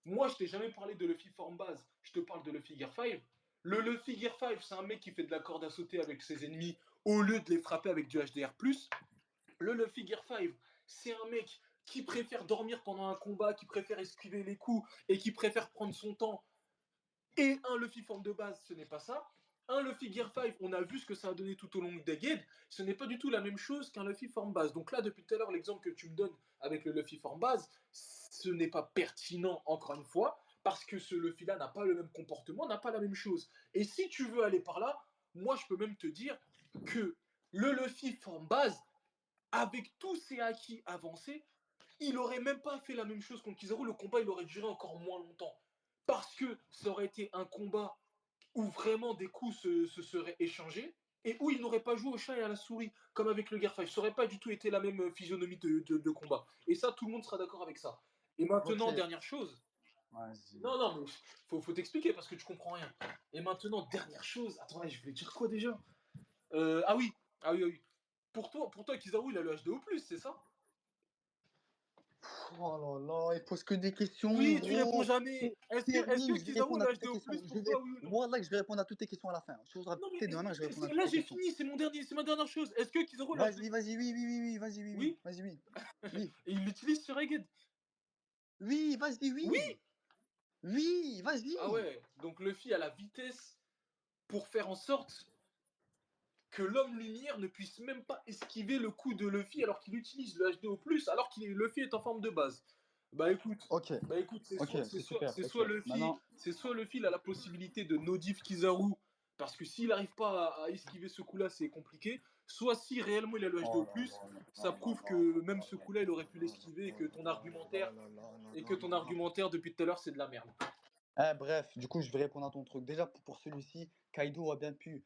Moi, je t'ai jamais parlé de Luffy forme base. Je te parle de Luffy Gear 5. Le Luffy Gear 5, c'est un mec qui fait de la corde à sauter avec ses ennemis au lieu de les frapper avec du HDR+. Le Luffy Gear 5, c'est un mec qui préfère dormir pendant un combat, qui préfère esquiver les coups et qui préfère prendre son temps. Et un Luffy forme de base, ce n'est pas ça. Un Luffy Gear 5, on a vu ce que ça a donné tout au long des guides. Ce n'est pas du tout la même chose qu'un Luffy forme base. Donc là, depuis tout à l'heure, l'exemple que tu me donnes avec le Luffy forme base, ce n'est pas pertinent, encore une fois, parce que ce Luffy-là n'a pas le même comportement, n'a pas la même chose. Et si tu veux aller par là, moi, je peux même te dire que le Luffy forme base, avec tous ses acquis avancés, il aurait même pas fait la même chose contre Kizaru, le combat il aurait duré encore moins longtemps. Parce que ça aurait été un combat où vraiment des coups se seraient échangés et où il n'aurait pas joué au chat et à la souris, comme avec le Gear 5. Ça aurait pas du tout été la même physionomie de combat. Et ça, tout le monde sera d'accord avec ça. Et Ok, maintenant, dernière chose. vas-y. Non, non, mais faut t'expliquer parce que tu comprends rien. Et maintenant, dernière chose. Attends, je voulais dire quoi déjà? Ah oui, ah oui, ah oui. Pour toi, Kizaru, il a le HD+, c'est ça? Oh là là, il pose que des questions, Oui, tu réponds gros. jamais. C'est Est-ce que terrible, je vais Kizaru, répondre à le toutes tes HD+, questions. Je pour vais, toi, oui ou non? Wallah, je vais répondre à toutes tes questions à la fin. Je serai à Non, mais côté de ma mère, je vais répondre à toutes là, tes j'ai questions. fini, c'est ma dernière chose. Est-ce que Kizaru, le HD+, Vas-y, vas-y, oui, oui, oui, oui, vas-y, oui, oui, oui, vas-y, oui. Oui, et il l'utilise sur Egged? oui, vas-y, Oui. oui. Oui, Ah vas-y. ouais, donc Luffy a la vitesse pour faire en sorte que l'homme lumière ne puisse même pas esquiver le coup de Luffy alors qu'il utilise le H2O+, alors que Luffy est en forme de base. Bah écoute, Ok, c'est ok, soit, c'est super, c'est ok. soit Luffy, Maintenant, il a la possibilité de no-diff Kizaru, parce que s'il n'arrive pas à esquiver ce coup-là, c'est compliqué. Soit si réellement il a le oh H2O+, là là ça là prouve là là que même là ce là coup-là, il aurait pu là l'esquiver là là là là et que là ton là là. argumentaire depuis tout à l'heure, c'est de la merde. Bref, du coup, je vais répondre à ton truc. Déjà, pour celui-ci, Kaido a bien pu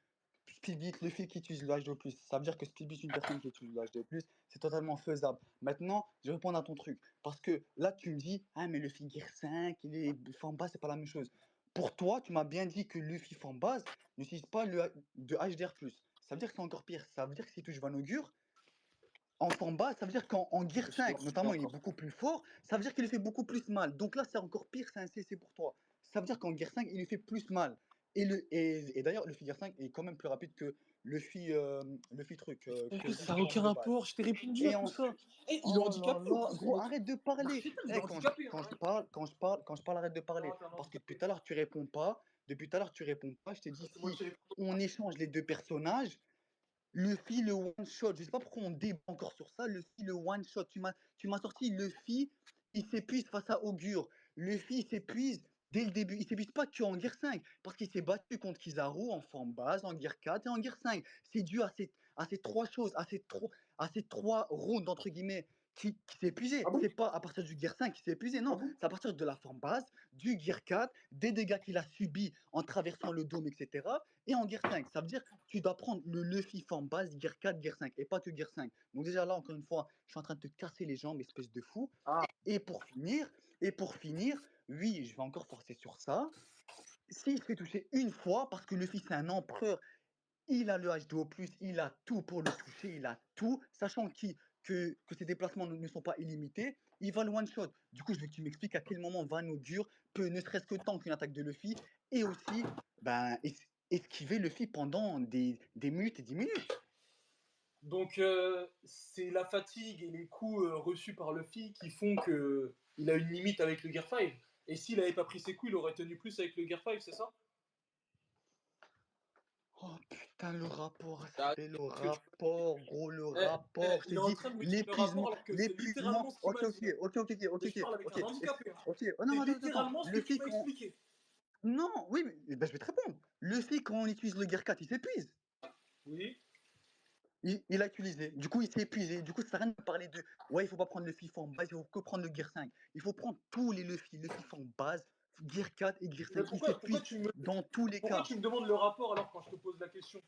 split beat le fait qu'il utilise le H2+. Ça veut dire que split beat une personne qui utilise le H2+, c'est totalement faisable. Maintenant, je vais répondre à ton truc. Parce que là, tu me dis, ah, mais le Figure 5, il est base, c'est pas la même chose. Pour toi, tu m'as bien dit que Luffy base n'utilise pas le de HDR+. Ça veut dire que c'est encore pire. Ça veut dire que s'il touche Van Augure, en combat, ça veut dire qu'en Gear Je suis 5, notamment, il est d'accord. beaucoup plus fort. Ça veut dire qu'il lui fait beaucoup plus mal. Donc là, c'est encore pire, c'est un CC pour toi. Ça veut dire qu'en Gear 5, il lui fait plus mal. Et d'ailleurs, le Luffy Gear 5 est quand même plus rapide que Luffy truc, que Ça n'a Luffy forme aucun de base. rapport, je t'ai répondu à Et tout ensuite, ça. Eh, il est oh là handicapé ou là, quoi ce gros, mec? arrête de Mais parler. putain, il est Eh, handicapé, hein. quand je parle, arrête de Non, parler. t'es un Parce que depuis handicapé. tout à l'heure, tu réponds pas. Depuis tout à l'heure, tu réponds pas. Je t'ai dit, C'est moi si qui réponds. on échange les deux personnages, Luffy, le one shot, je sais pas pourquoi on débat encore sur ça. Luffy, le one shot, tu m'as sorti Luffy, il s'épuise face à Augure. Luffy, il s'épuise dès le début. Il s'épuise pas qu'en Gear 5, parce qu'il s'est battu contre Kizaru en forme base, en Gear 4 et en Gear 5. C'est dû à ces trois choses, à ces trois rounds, entre guillemets, qui s'est épuisé. Ah bon? C'est pas à partir du Gear 5 qui s'est épuisé, Ah non. bon? C'est à partir de la forme base, du Gear 4, des dégâts qu'il a subis en traversant le dôme, etc. Et en Gear 5. Ça veut dire tu dois prendre le Luffy forme base, Gear 4, Gear 5, et pas que Gear 5. Donc déjà là, encore une fois, je suis en train de te casser les jambes, espèce de fou. Ah, Et pour finir, oui, je vais encore forcer sur ça. S'il se fait toucher une fois, parce que Luffy c'est un empereur, il a le H2O+, il a tout pour le toucher, il a tout, sachant que ses déplacements ne sont pas illimités, il va le one-shot. Du coup, je veux que tu m'expliques à quel moment Van Dur peut, ne serait-ce que tant qu'une attaque de Luffy, et aussi ben, esquiver Luffy pendant des minutes et des minutes. donc c'est la fatigue et les coups reçus par Luffy qui font que il a une limite avec le Gear 5. Et s'il avait pas pris ses coups, il aurait tenu plus avec le Gear 5, c'est ça? Oh putain, le rapport, Bah, c'est le parce que rapport, gros, le eh, rapport. Je te il est en dis, train de me dire le rapport l'épuisement, alors que c'est littéralement l'épuisement. ce qu'il Ok, m'a ok, dit, hein. ok, ok, ok, Mais je ok, parle avec ok, un handicapé, hein. ok. Oh non, C'est mais attends. littéralement ce que Le tu fait m'as qu'on. expliqué. Non, oui, mais ben, je vais te répondre. Le fait quand on utilise le Gear 4, il s'épuise. Oui. Il a utilisé. Du coup, il s'est épuisé. Du coup, ça sert à rien de parler de. Ouais, il faut pas prendre le FIFA en base, il faut que prendre le Gear 5. Il faut prendre tous les Luffy, le FIFA en base, Gear 4 et Gear Mais 5. Il s'épuise dans tous les pourquoi cas. tu me demandes le rapport alors quand je te pose la question?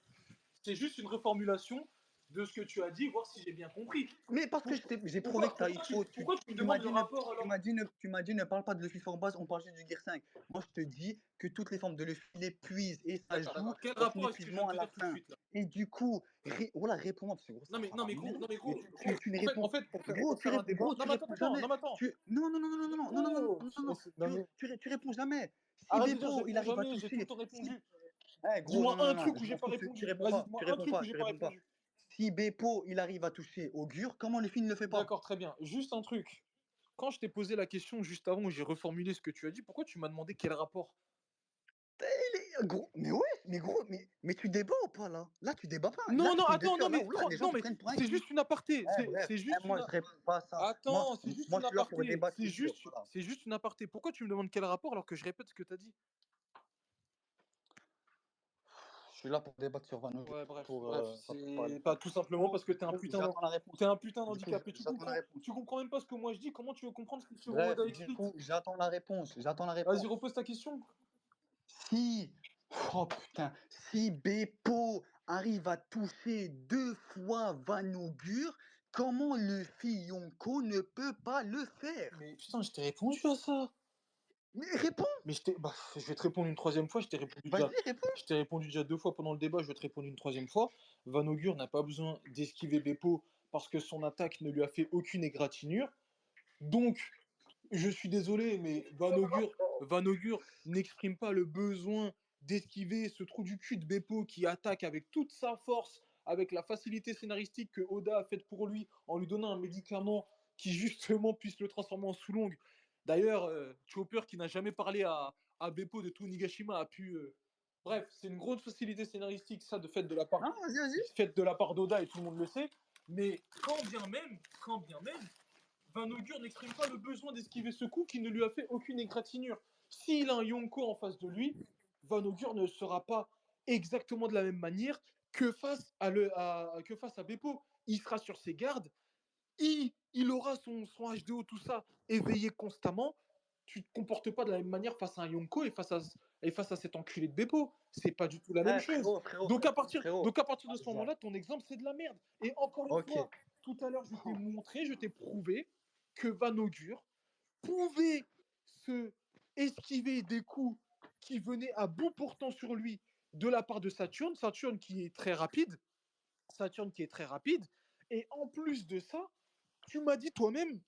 C'est juste une reformulation de ce que tu as dit, voir si j'ai bien compris. Mais parce que Pour- j'ai prouvé que tu as eu faux. pourquoi tu me Tu m'as demandes le dit, ne, rapport tu alors? m'as dit, ne, tu m'as dit ne parle pas de Luffy en base, on parle juste du Gear 5. Moi, je te dis que toutes les formes de Luffy l'épuisent et ça D'accord, joue d'accord. Quel dans son rapport est-ce que je viens épuisement de à te la dire tout de fin. suite là? Et du coup, voilà, réponds-moi parce que gros, ça, Non va mais m'énerver. gros, Mais tu ne en réponds. fait Gros, pour faire un débat. gros, Non tu mais attends, réponds attends, non jamais. mais attends. Non, non, non, non, non, non, non, non, non, Gros, non, non, non. non mais Tu réponds jamais. Si arrête de dire je Beppo, il réponds arrive à jamais, j'ai tout le toucher. temps Si répondu. Gros, non, Dis-moi non, un non, non, truc où je j'ai m'en pas fous, tu répondu. réponds Vas-y, pas, tu dis-moi un réponds truc où pas, j'ai tu pas réponds pas. répondu. Si Beppo, il arrive à toucher Augure, comment le film ne le fait pas? D'accord, très bien. Juste un truc. Quand je t'ai posé la question juste avant où j'ai reformulé ce que tu as dit, pourquoi tu m'as demandé quel rapport? gros, mais ouais, mais gros, mais tu débats ou pas là? Là, tu débats pas. Là, Non, non, c'est une attends, non, destruction. Là mais où là, les gens non, te mais prennent pour un c'est qui. juste une aparté. Ouais, bref, C'est juste moi, une. je réponds pas à ça. Attends, c'est juste Moi, une je suis là pour le aparté. débat culture. Voilà. C'est juste une aparté. Pourquoi tu me demandes quel rapport alors que je répète ce que t'as dit? Je suis là pour débattre sur Vanuatu, Ouais, pas pour parler c'est de ça. pas tout simplement coup, parce que du coup, j'attends la t'es réponse. un putain Du coup, d'handicapé. j'attends la réponse. Tu comprends même pas ce que moi je dis. Comment tu veux comprendre ce que ce gros Bref, Oda du explique? coup, j'attends la réponse. J'attends la Vas-y, réponse. repose ta question. Si, oh putain, si Beppo arrive à toucher 2 fois Van Augure, comment le Yonko ne peut pas le faire? Mais putain, je t'ai répondu à ça. Mais réponds, Mais je vais te répondre une troisième fois. vas-y, réponds. Je t'ai répondu déjà 2 fois pendant le débat. Je vais te répondre une troisième fois. Van Augur n'a pas besoin d'esquiver Beppo parce que son attaque ne lui a fait aucune égratignure. Donc, je suis désolé, mais Van Augur n'exprime pas le besoin d'esquiver ce trou du cul de Beppo qui attaque avec toute sa force, avec la facilité scénaristique que Oda a faite pour lui, en lui donnant un médicament qui justement puisse le transformer en Soulong. D'ailleurs, Chopper qui n'a jamais parlé à Beppo de tout Nigashima a pu. Bref, c'est une grosse facilité scénaristique, ça, Non, vas-y, vas-y. faite de la part d'Oda et tout le monde le sait. Mais quand bien même, Van Augur n'exprime pas le besoin d'esquiver ce coup qui ne lui a fait aucune égratignure. S'il a un Yonko en face de lui, Van Augur ne sera pas exactement de la même manière que face à Beppo. Il sera sur ses gardes, il aura son HDO, tout ça, éveillé constamment. Tu ne te comportes pas de la même manière face à un Yonko et face à cet enculé de Beppo. C'est pas du tout la même Eh, chose. frérot. Donc à partir de ce Vas-y, moment-là, ton exemple, c'est de la merde. Et encore une ok. fois, tout à l'heure, je t'ai prouvé que Van Augur pouvait se esquiver des coups qui venaient à bout portant sur lui de la part de Saturne. Saturne qui est très rapide. Et en plus de ça, tu m'as dit toi-même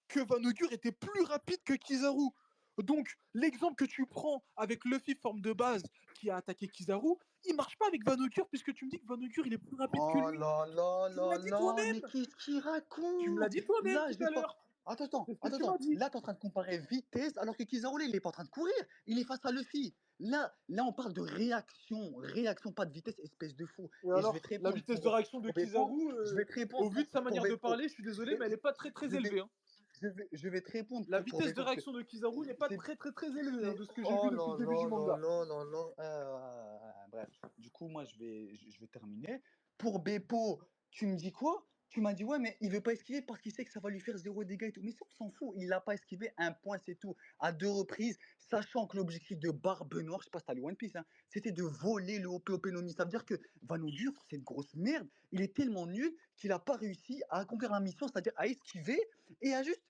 que Van Augur était plus rapide que Kizaru. Donc, l'exemple que tu prends avec Luffy forme de base qui a attaqué Kizaru, il marche pas avec Van Augur puisque tu me dis que Van Augur il est plus rapide que Oh lui. là là Tu me l'as là dit là, mais toi-même. qu'est-ce qu'il Tu me l'as raconte? dit toi-même Là, tout je à pas. l'heure. Attends. C'est ce que tu m'as dit. Là, t'es en train de comparer vitesse alors que Kizaru, il est pas en train de courir. Il est face à Luffy. Là, on parle de réaction. Réaction, pas de vitesse, espèce de fou. Et Et je vais alors, te la répondre vitesse de réaction de pour Beppo. Kizaru, Je vais te répondre au vu de sa pour manière de Beppo. parler, je suis Je désolé, vais, mais elle n'est pas très très je vais, élevée. Hein. je vais te répondre La pour vitesse de Beppo parce que réaction de Kizaru n'est pas c'est très très très élevée hein, c'est de ce que j'ai vu oh depuis là le début du là là manga. là là là. Bref, du coup, moi, je vais terminer. Pour Beppo, tu me dis quoi? Tu m'as dit, ouais, mais il veut pas esquiver parce qu'il sait que ça va lui faire 0 dégâts et tout. Mais ça, on s'en fout. Il n'a pas esquivé un point, c'est tout. À 2 reprises, sachant que l'objectif de Barbe Noire, je sais pas si t'as lu One Piece, hein, c'était de voler le OP Nomi. Ça veut dire que Vanogur, c'est une grosse merde. Il est tellement nul qu'il n'a pas réussi à accomplir la mission, c'est-à-dire à esquiver et à juste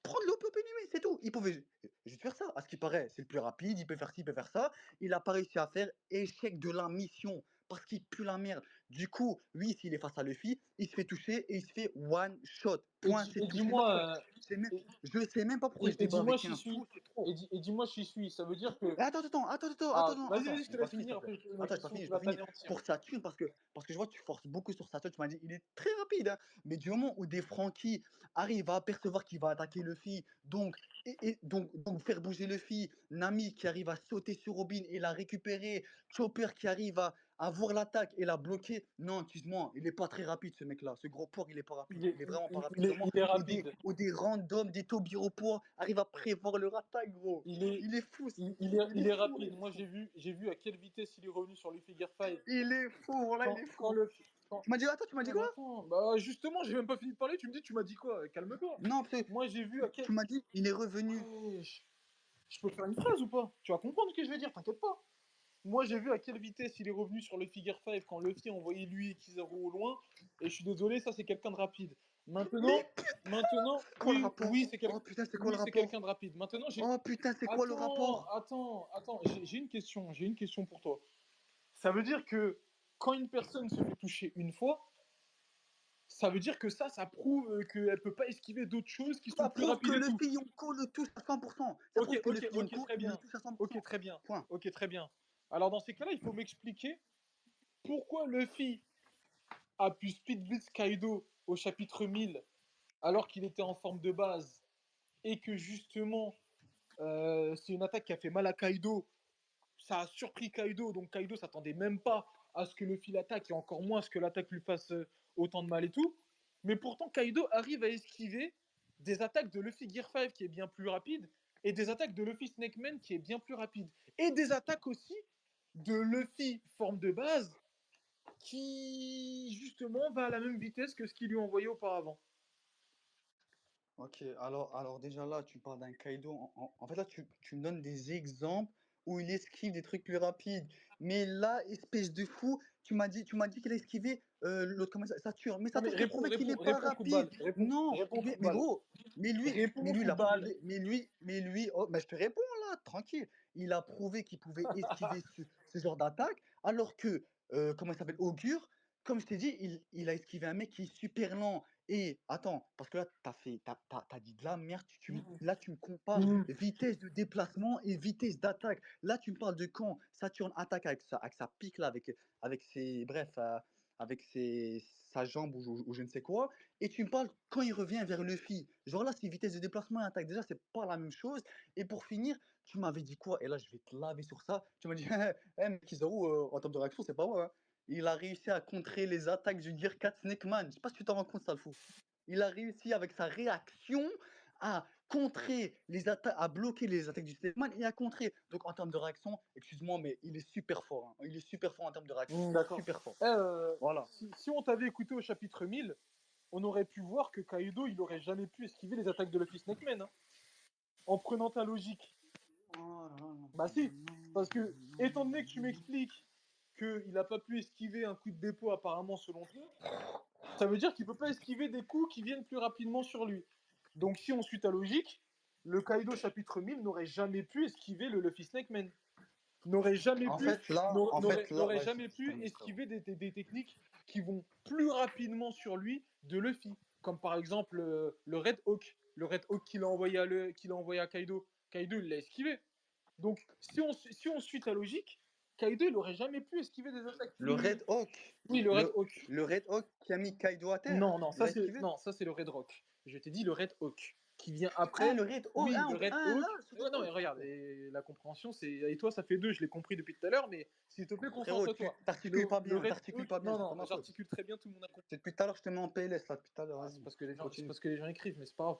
prendre le OP Nomi, c'est tout. Il pouvait juste faire ça. À ce qui paraît, c'est le plus rapide, il peut faire ci, il peut faire ça. Il n'a pas réussi à faire échec de la mission parce qu'il pue la merde. Du coup, oui, s'il est face à Luffy, il se fait toucher et il se fait one shot. Point, c'est Et tout. Je sais même pas pourquoi, dis-moi, je sais même pas pourquoi je débat dis-moi avec si un suis. fou, c'est trop. Et dis-moi si suis. Ça veut dire que. Ah, vas-y, je te J'ai pas laisse fini, s'il finir. te plaît. Après, je te pose ma Attends, question, j'ai tu pas vas fini. t'anéantir. Pour Saturne, parce que je vois que tu forces beaucoup sur Saturne, tu m'as dit, il est très rapide, hein. Mais du moment où des Frankies arrivent à apercevoir qu'il va attaquer Luffy, donc faire bouger Luffy, Nami qui arrive à sauter sur Robin et la récupérer, Chopper qui arrive à voir l'attaque et la bloquer. Non, excuse-moi, il est pas très rapide ce mec-là. Ce gros porc, il est pas rapide. Il est vraiment pas rapide. Du moment Il est où des, rapide. où des randoms, des Tobiropois arrivent à prévoir leur attaque, gros. Il est, Il est fou. il est rapide. Il est Moi, fou. j'ai vu à quelle vitesse il est revenu sur le Figure 5. Il est fou, voilà, il est Quand fou. le. Quand... Tu m'as dit Non, mais quoi? attends, bah justement, j'ai même pas fini de parler. Tu me dis, tu m'as dit quoi? Calme-toi. Non, parce que Moi, j'ai vu à quel. tu m'as dit, il est revenu. Wesh. Je peux faire une phrase ou pas? Tu vas comprendre ce que je vais dire, t'inquiète pas. Moi, j'ai vu à quelle vitesse il est revenu sur le Figure 5 quand Luffy envoyait lui et Kizaru au loin. Et je suis désolé, ça, c'est quelqu'un de rapide. Maintenant, Mais c'est quoi le oui, rapport? Oh putain, c'est quoi le c'est rapport? quelqu'un de rapide. Maintenant, j'ai. Oh putain, c'est quoi le rapport? Attends, j'ai une question. J'ai une question pour toi. Ça veut dire que quand une personne se fait toucher une fois, ça veut dire que ça prouve qu'elle peut pas esquiver d'autres choses qui sont Ça plus prouve que rapides et le tout. Fillonco le touche à 100%. Ça prouve que le Fillonco, Très il le bien. touche à Ok, 100%. très bien. Point. Ok, très bien. Alors, dans ces cas-là, il faut m'expliquer pourquoi Luffy a pu Speed Blitz Kaido au chapitre 1000 alors qu'il était en forme de base et que justement c'est une attaque qui a fait mal à Kaido ça a surpris Kaido, donc Kaido s'attendait même pas à ce que Luffy l'attaque et encore moins à ce que l'attaque lui fasse autant de mal et tout. Mais pourtant, Kaido arrive à esquiver des attaques de Luffy Gear 5 qui est bien plus rapide et des attaques de Luffy Snake Man qui est bien plus rapide. Et des attaques aussi de Luffy forme de base qui justement va à la même vitesse que ce qu'il lui a envoyé auparavant. Ok, alors déjà là, tu parles d'un Kaido. En fait, là, tu me donnes des exemples où il esquive des trucs plus rapides. Mais là, espèce de fou, tu m'as dit qu'il a esquivé l'autre, comment ça, Saturne. Mais Non mais Saturne, je te prouvais qu'il n'est pas réponds rapide. football, Non, réponds mais football, gros, mais réponds lui, il a football. prouvé. Mais lui, oh, mais je te réponds là, tranquille. Il a prouvé qu'il pouvait esquiver ce genre d'attaque. Alors que, comment il s'appelle, Augure, comme je t'ai dit, il a esquivé un mec qui est super lent. Et attends, parce que là, t'as dit de la merde. Là, tu me compares vitesse de déplacement et vitesse d'attaque. Là, tu me parles de quand Saturne attaque avec sa pique, là, avec ses. Bref, sa jambe ou je ne sais quoi. Et tu me parles quand il revient vers Luffy. Genre là, c'est vitesse de déplacement et attaque. Déjà, c'est pas la même chose. Et pour finir, tu m'avais dit quoi? Et là, je vais te laver sur ça. Tu m'as dit, mec, Kizaru, en termes de réaction, c'est pas vrai, hein. Il a réussi à contrer les attaques du Gear 4 Snake Man. Je sais pas si tu t'en rends compte, ça le fou. Il a réussi avec sa réaction à contrer les attaques, à bloquer les attaques du Snake Man et à contrer. Donc en termes de réaction, excuse-moi, mais il est super fort, hein. Il est super fort en termes de réaction. D'accord. Super fort. Eh, Voilà. si on t'avait écouté au chapitre 1000, on aurait pu voir que Kaido, il aurait jamais pu esquiver les attaques de Luffy Snake Man, hein. En prenant ta logique. Bah si, parce que, étant donné que tu m'expliques qu'il n'a pas pu esquiver un coup de dépôt apparemment selon toi, ça veut dire qu'il peut pas esquiver des coups qui viennent plus rapidement sur lui. Donc si on suit ta logique, le Kaido chapitre 1000 n'aurait jamais pu esquiver le Luffy Snake Man. N'aurait jamais pu, n'aurait vas-y, jamais je pu termine, frérot. esquiver des techniques qui vont plus rapidement sur lui de Luffy. Comme par exemple le Red Hawk. Le Red Hawk qu'il a envoyé à Kaido. Kaido, il l'a esquivé. Donc, si on suit ta logique, Kaido, il aurait jamais pu esquiver des attaques Le plus. Red Hawk, Oui, le Red le, Hawk. le Red Hawk qui a mis Kaido à terre, Non, non, il l'a esquivé? non, ça c'est le Red Rock. Je t'ai dit le Red Hawk qui vient Ah, après. le Red Hawk, Oui, ah, le Red là, Hawk. sur le Ouais, non, mais Hawk, regarde, ok. et la compréhension, c'est. Et toi, ça fait deux, je l'ai compris depuis tout à l'heure, mais s'il te plaît, Frérot, concentre-toi. tu t'articules pas bien, t'articules pas bien, Non, c'est pas non, ma faute. j'articule très bien, tout le monde a compris. C'est depuis tout à l'heure que je te mets en PLS, là, depuis tout à l'heure, Ah, vas-y, c'est continue. parce que les gens écrivent, mais c'est pas grave.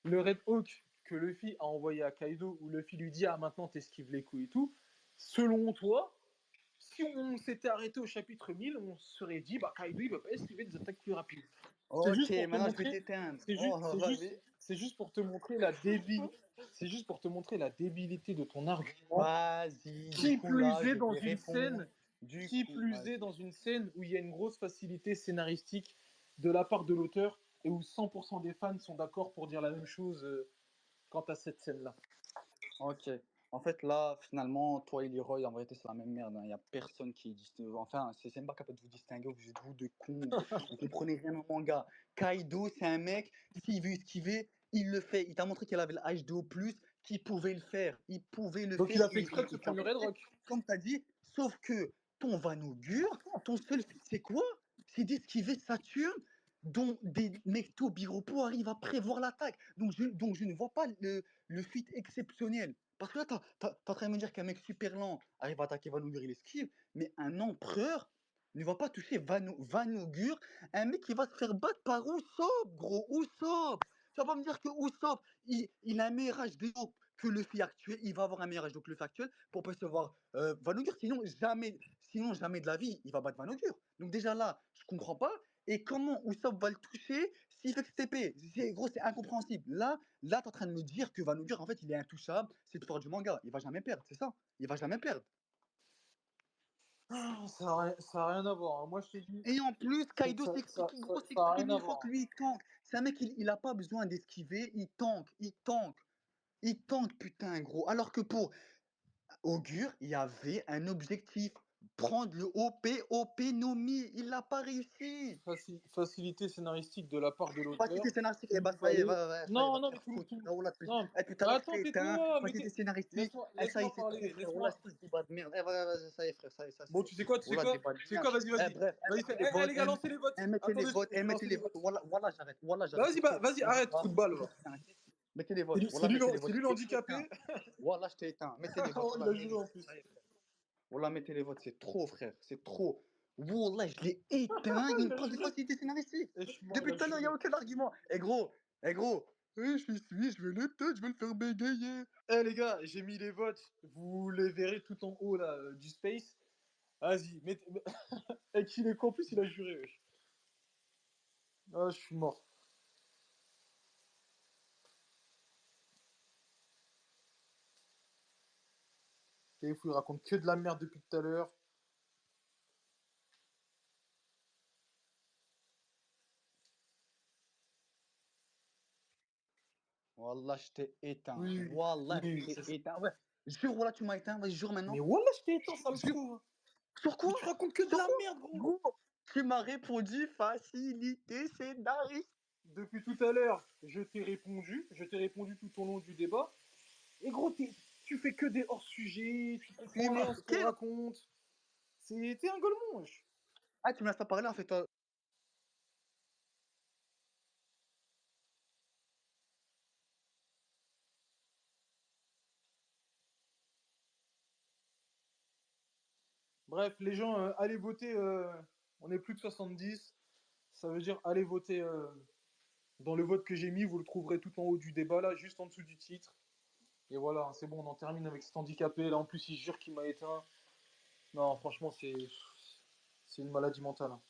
Le Red Hawk que Luffy a envoyé à Kaido, où Luffy lui dit ah maintenant t'esquives les coups et tout. Selon toi, si on s'était arrêté au chapitre 1000, on se serait dit bah Kaido il va pas esquiver des attaques plus rapides. C'est Ok, juste pour te maintenant je vais montrer, t'éteindre. Oh, vas-y. c'est juste pour te montrer la débilité, c'est juste pour te montrer la débilité de ton argument. Vas-y, du Qui coup, plus là, est je dans vais une scène, répondre. Du qui coup, plus est vas-y. dans une scène où il y a une grosse facilité scénaristique de la part de l'auteur et où 100% des fans sont d'accord pour dire la même chose quant à cette scène-là. Ok. En fait, là, finalement, toi et Leroy, en vérité, c'est la même merde, hein. Il n'y a personne qui distingue. Enfin, c'est même pas capable de vous distinguer. Vous êtes vous de cons. Vous comprenez rien au manga. Kaido, c'est un mec, s'il veut esquiver, il le fait. Il t'a montré qu'il avait le H2O+, qu'il pouvait le faire. Il pouvait le Donc il faire. a fait exprès de se Il t'a prendre le Red montré, Rock. comme tu as dit, sauf que ton Vanaugure, ton seul feat, c'est quoi? C'est d'esquiver Saturne, dont des Mecto Biropo arrivent à prévoir l'attaque. Donc je ne vois pas le feat exceptionnel. Parce que là, t'es en train de me dire qu'un mec super lent arrive à attaquer Vanaugure, il esquive, mais un empereur ne va pas toucher Vanaugure, un mec qui va se faire battre par Usopp, gros, Usopp. Tu vas pas me dire que Usopp, il a un meilleur H2O que le Luffy actuel, il va avoir un meilleur H2O que le Luffy actuel pour percevoir Vanaugure, sinon jamais de la vie, il va battre Vanaugure. Donc déjà là, je comprends pas. Et comment Usopp va le toucher s'il fait que cette épée? Gros, c'est incompréhensible. Là, t'es en train de me dire que Vanaugure, en fait, il est intouchable, c'est le fort du manga. Il va jamais perdre, c'est ça? Il va jamais perdre. Ah, ça a rien à voir, hein. Moi je te dis, Et en plus, Kaido s'explique, gros, ça a s'explique rien à mille fois que voir. lui, il tank. C'est un mec, il a pas besoin d'esquiver, il tank, il tank. Il tank, putain, gros. Alors que pour Augure, il y avait un objectif. Prendre le OP, OP Nomi. Il l'a pas réussi. Facilité scénaristique de la part de Facilité l'auteur. scénaristique, eh Il ben ça y est, fallait. ça y est, va Non, te non, mais faire foutre. Oh là, non. eh, tout à Bah, l'heure, je attends, t'ai éteint. tais-toi, Facilité scénaristique, ça y est, laisse-moi c'est trop, parler, frère. Oh là, ce débat de merde. Eh, vas-y, ça y est, frère, ça Bon, c'est. tu sais quoi, Oh là, débat de merde. vas-y, Eh, vas-y. bref, Vas-y, mettez les votes, les gars, lancez les votes. mettez les Attendez, votes, je vais mettez lancer les les votes. votes. Voilà, Bah, j'arrête, vas-y, c'est trop. vas-y, On va arrête, pas. football, va. Facilité scénaristique. Mettez les votes. C'est Voilà, lui, mettez les votes. c'est lui Je t'ai éteint. l'handicapé. Voilà, je t'ai éteint. Mettez les votes. Oh, il Voilà, a joué mérite. en plus. Ça y est, frère. Wallah, mettez les votes, c'est trop, frère, c'est trop. Wallah, je l'ai éteint, il Il me a parle de juré. facilité scénaristique. Et je m'en il Depuis a tout à l'heure, il n'y a juré. aucun argument. Eh gros, je suis suisse, je vais l'éteindre, je vais le faire bégayer. Eh les gars, j'ai mis les votes. Vous les verrez tout en haut là du space. Vas-y, mettez. Et qu'il est qu'en plus, il a juré, wesh. Ah, je suis mort. Et il raconte que de la merde depuis tout à l'heure. Wallah, je t'ai éteint. Oui, Wallah, je oui, t'ai c'est ça. éteint. Ouais. Jure, Wallah, tu m'as éteint. Vas-y, jure Mais maintenant. voilà, je t'ai éteint, sale Jure. con. Sur Mais quoi? tu racontes que de Sur la quoi? merde, gros. Gros, tu m'as répondu facilité scénariste. Depuis tout à l'heure, je t'ai répondu tout au long du débat. Et gros, tu fais que des hors-sujets, tu Tu comprends m'as rien à ce qu'on marqué. raconte. T'es un golemon, wesh. Ah, tu me laisses pas parler en fait. Toi. Bref, les gens, allez voter. On est plus de 70. Ça veut dire allez voter dans le vote que j'ai mis. Vous le trouverez tout en haut du débat, là, juste en dessous du titre. Et voilà, c'est bon, on en termine avec cet handicapé. Là, en plus, il jure qu'il m'a éteint. Non, franchement, c'est une maladie mentale, hein.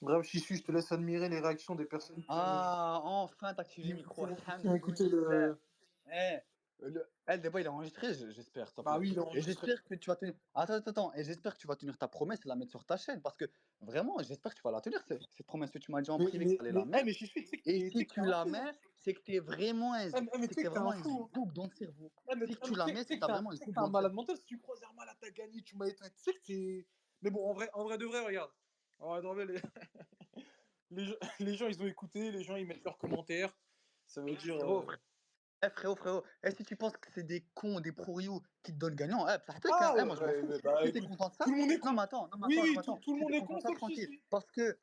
Bref, Chichu, je te laisse admirer les réactions des personnes Ah, enfin, t'as activé qui, le micro. qui ont écouté Alhamdoulilah. le. Eh, le débat, il est enregistré, j'espère, s'il te Bah plaît. oui, il est Et enregistré. j'espère que tu vas tenir. Attends. Et j'espère que tu vas tenir ta promesse et la mettre sur ta chaîne. Parce que vraiment, j'espère que tu vas la tenir, cette promesse que tu m'as dit en privé que tu allais la Mais mettre. Chichu, tu sais que Et tu sais si que t'es tu un la fou, hein. mets, c'est que tu es vraiment un, Mais c'est tu que sais t'es que t'es un vraiment un fou, hein. zouble dans le cerveau. Mais Si que tu tu la sais mets, tu c'est sais que que tu as vraiment un tu sais que zouble t'es dans un le malade cerveau. mental si tu crois Zermal, t'as gagné, tu m'as éteint. Tu sais que c'est. Mais bon, en vrai de vrai, regarde. En vrai de vrai, les gens, ils ont écouté, les gens, ils mettent leurs commentaires. Ça veut dire. Frérot, frérot. Et si tu penses que c'est des cons, des prouriou qui te donnent gagnant, Ah moi je m'en ouais, fous. bah Si t'es écoute, content de tout ça, le monde est non con. mais attends, Oui, tout le Si monde t'es est content de con ça, sauf tranquille. Chichi. Parce que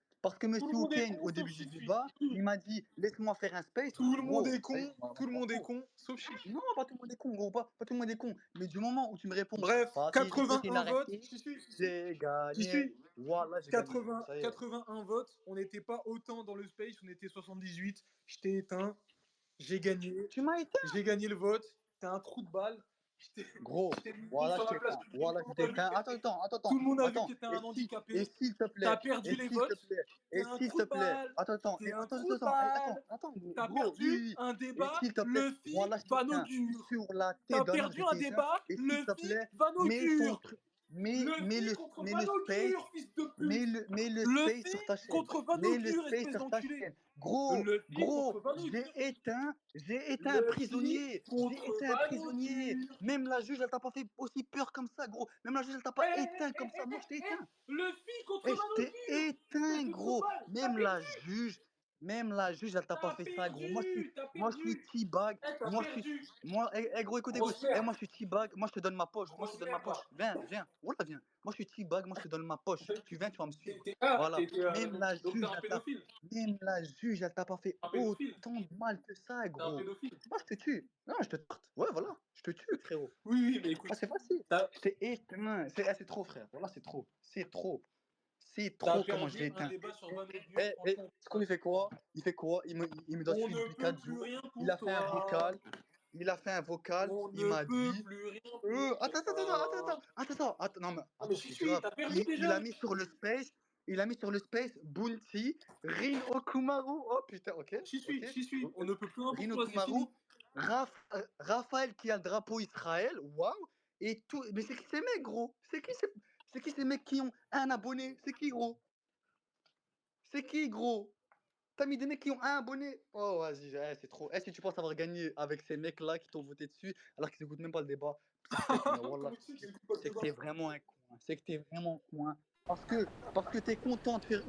Tout le Monsieur monde est Houken, con au sauf début du Chichi. débat, il m'a dit laisse-moi faire un space. Tout le monde Gros, est vas-y, con, moi tout le je m'en monde est fous. con sauf Chichi. Non, pas tout le monde est con, gros, pas tout le monde est con. Mais du moment où tu me réponds, Bref, facilité 81 votes. scénaristique, Chichi, Chichi. j'ai gagné. Chichi, Voilà, j'ai gagné. 80, Ça y est. 81 votes. On n'était pas autant dans le space, on était 78. Je t'ai éteint. J'ai gagné. Tu m'as été, J'ai gagné le vote. T'es un trou de balle. Je t'ai gros. je t'ai mis Voilà, sur je la place t'éteins. publique. Voilà, je t'éteins. Tout le monde a vu que Attends. t'étais un Et handicapé. s'il te plaît, T'as perdu et les s'il te votes. plaît, T'es et un s'il trou te de plaît, balle. T'es un trou de balle. T'as gros, perdu oui. un Et débat. s'il te plaît, Le FI voilà, je t'éteins. Vanaugure. Sur la T'as tête d'honneur, je perdu un t'éteins. débat. Et s'il Le te FI plaît, mets ton Vanaugure. truc, Le FI contre mets le space, Vanaugure, fils de pute. mets le Le space FI sur ta chaîne. contre Mets le Vanaugure, space espèce sur ta d'enculé. chaîne. Gros, Le FI contre Vanaugure. j'ai éteint un Le FI prisonnier. J'ai contre éteint un prisonnier. Vanaugure. Même la juge, elle t'a pas fait aussi peur comme ça, gros. Même la juge, elle t'a Eh, pas eh, éteint eh, comme eh, ça. Moi, je t'ai eh, éteint. eh. Le FI contre Et je t'ai Vanaugure. Espèce éteint, de trou de gros. balle. T'as perdu. Même la juge, elle t'a pas T'as fait ça, gros. perdu. T'as Moi, je suis perdu. T-Bag. Eh, t'as perdu. Gros, écoute. Grosse merde. Moi, je suis T-Bag. Moi, je te donne ma poche. Grosse merde, va. Viens. Voilà, viens. Moi, je suis T-Bag. Moi, je te donne ma poche. Tu viens, tu vas me suivre. Ah, Voilà. donc t'es un pédophile. Même la juge, elle t'a pas fait Un pédophile. autant de mal que ça, T'es un gros. pédophile. Moi, je te tue. Non, je te tarte. Ouais, voilà. Je te tue, frérot. Oui, oui, mais écoute. Ah, c'est facile. T'as Je t'ai éteint. C'est trop, frère. Voilà, c'est trop. C'est trop. C'est t'as trop comment je perdu l'ai un éteint. débat sur Vanaugure, franchement. Ce qu'on fait quoi? Il me doit On suivre ne depuis peut 4 plus jours. rien Il pour a fait un toi. vocal. Il a fait un vocal. On Il ne m'a peut dit. plus rien pour Attends, toi. non, mais Ah, mais attends, c'est Chichi, grave. t'as perdu Il déjà. a mis sur le space. il a mis sur le space Bounty, Rin Okumaru. Oh putain, ok, ok. J'y suis. On ne peut plus rien pour Rin toi, c'est Okumaru, fini. Raphaël qui a le drapeau Israël, waouh. Et tout. Mais c'est qui ces mecs, gros? C'est qui ces mecs qui ont un abonné? C'est qui, gros? C'est qui, gros? T'as mis des mecs qui ont un abonné? Oh, vas-y, c'est trop. Si tu penses avoir gagné avec ces mecs-là qui t'ont voté dessus, alors qu'ils écoutent même pas le débat, mais wallah, Comment tu sais que j'écoute pas le c'est que débat? t'es vraiment un con, hein. C'est que t'es vraiment con, hein. Parce que t'es content de faire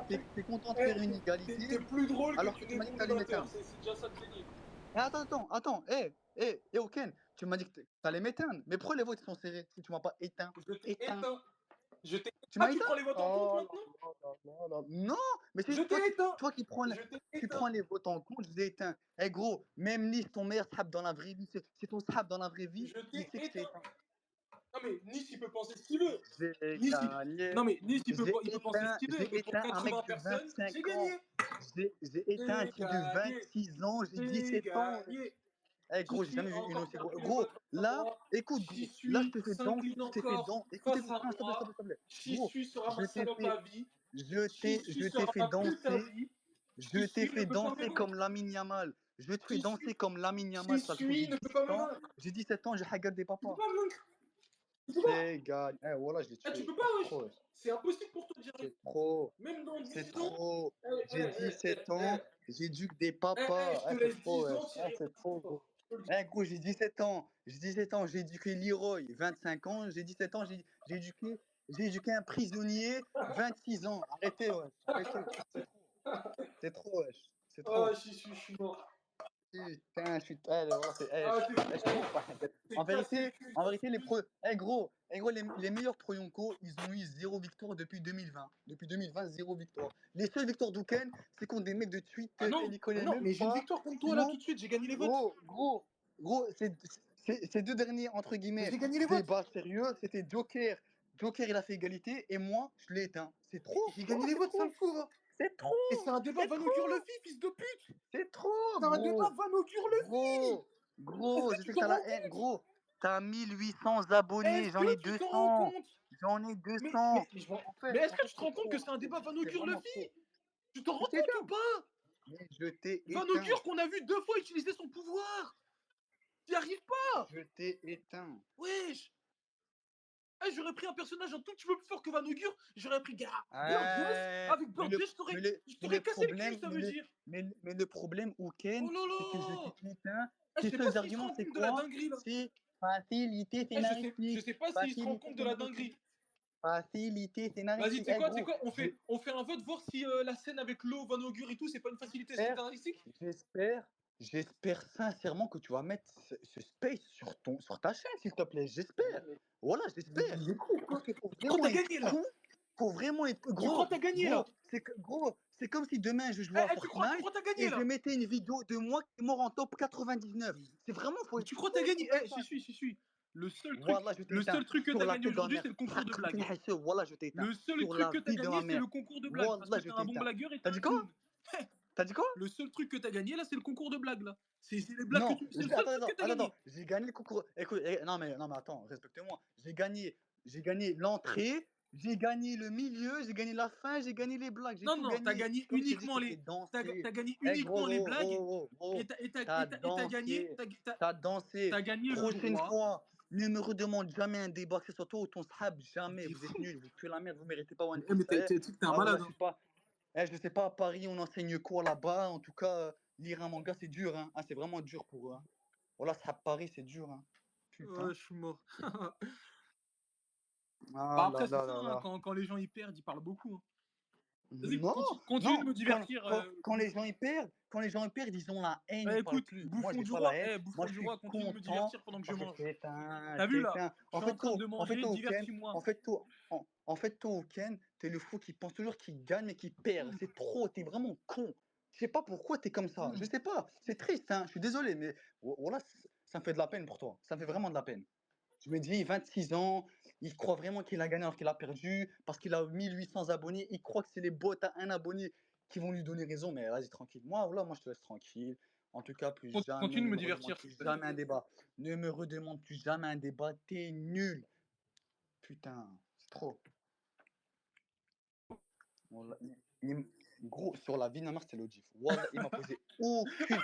t'es content de faire une T'es égalité, plus drôle que alors tu que tu m'as dit que réponds t'allais débatteur, m'éteindre. c'est déjà ça de gagner. Attends, Oken, tu m'as dit que t'allais m'éteindre. Mais pourquoi les votes sont serrés si tu m'as pas éteint? Je t'ai Éteint. éteint. Je t'ai... Tu Ah, m'as tu éteint? prends les votes en compte Oh maintenant? là. Non, mais Je c'est t'ai éteint. toi qui prends, Je t'ai tu éteint. prends les votes en compte, je les ai éteints. Eh gros, même Nice, ton meilleur sahab dans la vraie vie, c'est ton sahab dans la vraie vie, Je il t'ai sait que je t'ai éteint. éteint. Non mais Nice il peut penser ce qu'il veut. J'ai Nice il... gagné. Non mais Nice il peut penser ce qu'il veut, J'ai mais pour éteint un mec 80 de personnes, j'ai 25 ans. gagné. J'ai éteint un J'ai type de gagné. 26 ans, j'ai J'ai 17 ans. gagné. Eh Qui gros, j'ai suis jamais vu une encore aussi gros. perdu les Gros, votes face à là, moi. écoute, Qui gros, là, je suis te fais danser, s'incline je t'ai fait encore danser. Écoutez, face à non, s'il moi. te plaît. Qui Gros, suis sera je ma t'ai salope fait, à vie. je Qui suis t'ai sera fait ma pute à danser. vie. Je Qui t'ai suis ne fait peut pas me danser comme vaincre. Lamine Yamal. Je te fais Qui danser suis, comme Lamine qui Yamal, sale trou. suis ne peut pas me vaincre. J'ai 17 ans, j'ai hagar des Tu peux papas. pas me vaincre. Tu peux pas. C'est gars. Eh, voilà, je l'ai Ah, tu tué. peux pas, C'est wesh. trop, wesh. C'est impossible pour toi d'y arriver. C'est trop. Même dans C'est 10 ans. trop. Eh, J'ai 17 ans, eh. j'éduque des Je papas. te C'est laisse trop, 10 ans, wesh. tu arriveras C'est trop, pas. gros. Gros, j'ai 17 ans. J'ai 17 ans, j'ai éduqué Leroy, 25 ans. J'ai 17 ans, j'ai éduqué un prisonnier, 26 ans. Arrêtez, wesh. Arrêtez. C'est trop. C'est trop, wesh. C'est Ah, trop. je suis mort. Putain, je suis. Voilà, Ah, je te montre pas. t'es cassé le cul. En vérité, les meilleurs pro Yonko, ils ont eu zéro victoire depuis 2020. Depuis 2020, zéro victoire. Les seules victoires d'Uken, c'est contre des mecs de tweet Ah qu'elle y connaît non, même mais j'ai une pas. victoire contre toi là tout Sinon, de suite, j'ai gagné les votes. gros, gros, gros, ces deux derniers, entre Mais guillemets, j'ai gagné les votes. débats sérieux, c'était Joker. Joker, il a fait égalité, et moi, je l'ai éteint. C'est trop. J'ai Voilà, gagné les c'est votes, sale trop. fou, va. C'est trop. Et c'est un débat C'est Van trop. Augure-le-Fi, fils de pute. C'est trop, C'est un débat gros. Van Augure-le-Fi. Gros, Est-ce je que tu sais que t'en t'as rends la haine. compte? Gros, t'as 1800 abonnés, Est-ce j'en ai que tu t'en rends 200. compte? J'en ai Mais, 200. mais, je vois- mais En est-ce que fait, tu te c'est rends compte que trop. c'est un débat Van C'est vraiment Augure-le-Fi? trop. Tu t'en Je rends t'ai compte ou éteint. pas? Mais je t'ai Van éteint. Augure qu'on a vu 2 fois utiliser son pouvoir. T'y arrives pas. Je t'ai éteint. Wesh. Eh, j'aurais pris un personnage un tout petit peu plus fort que Van Augure. J'aurais pris Birdless. Ouais, Avec Birdless, je mais t'aurais cassé le cul, ça veut dire. mais le problème, Ouken, Oh là c'est que je t'ai là. éteint. Eh, je Tes sais pas seuls s'il se arguments, rend c'est compte de la quoi? dinguerie là. C'est facilité Eh, je scénaristique. sais pas s'il se rend Facilité compte de la scénaristique. dinguerie. Facilité Vas-y, scénaristique. tu sais quoi, Gros, on fait un vote voir si la scène avec l'eau, Van Augure et tout, c'est pas une facilité j'espère, scénaristique. j'espère, j'espère sincèrement que tu vas mettre ce space sur ta chaîne, s'il te plaît. J'espère. Voilà, j'espère. Il est con, quoi. Parce qu'il faut Tu crois que vraiment t'as être gagné là? con. Faut vraiment être Tu crois que t'as gagné là? c'est comme si demain je jouais à Tu Fortnite crois que t'as gagné et je là? mettais une vidéo de moi qui est mort en top 99. C'est vraiment, faut être Tu crois que con t'as gagné? pour faire ça. J'y suis. Voilà, je Le t'éteins seul truc que sur t'as la gagné tête de ma aujourd'hui, mère. c'est le concours de blagues. Voilà, je t'éteins Le seul sur truc la que t'as vie de ma gagné, c'est mère. le concours de blagues. Parce que Voilà, je t'es un bon t'éteins. blagueur et t'es T'as un dit quoi? clown. T'as dit quoi? Le seul truc que t'as gagné là, c'est le concours de blagues là. C'est les blagues que Non, tu. C'est le seul truc que t'as attends. gagné. J'ai gagné le concours. Écoute, non mais attends, respectez-moi. J'ai gagné l'entrée, j'ai gagné le milieu, j'ai gagné la fin, j'ai gagné les blagues, j'ai tout Non, t'as gagné. gagné Comme je t'ai dit, je uniquement t'ai fait les. danser. T'as gagné Eh gros, uniquement les blagues et t'as t'as gagné. dansé, t'as dansé. T'as gagné le Prochaine droit. fois, ne me redemande jamais un débat, que ce soit toi ou ton sahab, jamais. T'es Vous êtes fou. nuls, vous puez la merde, vous méritez pas One Mais Piece. Eh, t'es un ah voilà, malade. je Hein. sais pas. Je sais pas, à Paris, on enseigne quoi là-bas? En tout cas, lire un manga, c'est dur, hein. Ah, c'est vraiment dur pour eux, hein. Voilà, ça Paris, c'est dur, hein. Ouais, Putain. je suis mort. Ah Bah là après, c'est là ça, là hein, là. quand les gens y perdent, ils parlent beaucoup. Hein. Vas-y, Non, continue de non. me divertir. Quand les gens y perdent, ils ont la haine, ils parlent Écoute, plus. Moi, bouffon j'ai du pas la roi, haine. Moi, bouffon je du suis roi, continue de me content divertir pendant que je parce que mange. T'as je vu là? t'éteins. Je suis en train de manger, Au Ken, divertis-moi. toi, au Ken, t'es le fou qui pense toujours qu'il gagne mais qui perd. C'est trop, t'es vraiment con. Je sais pas pourquoi t'es comme ça. Je sais pas. C'est triste, hein. Je suis désolé, mais voilà, ça me fait de la peine pour toi. Ça me fait vraiment de la peine. Je me dis, 26 ans, il croit vraiment qu'il a gagné alors qu'il a perdu, parce qu'il a 1800 abonnés, il croit que c'est les bots à un abonné qui vont lui donner raison, mais vas-y, tranquille. Moi, je te laisse tranquille. En tout cas, plus jamais, Continue de ne me me redemande divertir, plus s'il te plaît. jamais un débat. Ne me redemande plus jamais un débat, t'es nul. Putain, c'est trop. Wallah, gros, sur la vie de ma mère, c'était l'auditif. Wallah, il m'a posé aucune.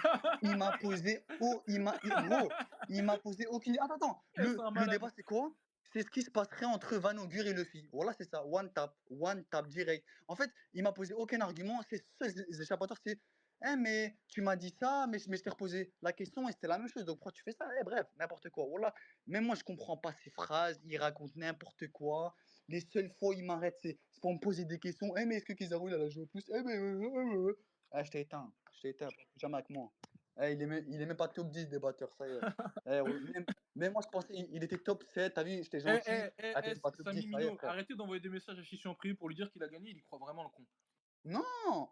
Gros, il m'a posé aucune. Attends, attends. Eh, c'est un Le malade. débat, c'est quoi? C'est ce qui se passerait entre Van Augur et Luffy. Voilà, c'est ça. One tap direct. En fait, il m'a posé aucun argument. Ses seuls échappatoires, c'est. Eh, mais tu m'as dit ça, mais je t'ai reposé la question et c'était la même chose. Donc pourquoi tu fais ça? Eh, bref, n'importe quoi. Wallah, même moi, je comprends pas ses phrases. Il raconte n'importe quoi. Les seules fois où il m'arrête, c'est pour me poser des questions. Eh, mais est-ce que Kizaru, il a joué au plus? Eh, mais. Ah, je t'ai éteint. Je t'ai éteint. Plus jamais avec moi. Eh, il est même pas top 10 débatteur, ça y est. Eh, ouais, même moi, je pensais il était top 7. T'as vu, j'étais gentil. Ah, t'étais pas top 10, Samy ça y est, Mignon, frère. arrêtez d'envoyer des messages à Chichi en privé pour lui dire qu'il a gagné, il y croit vraiment le con. Non,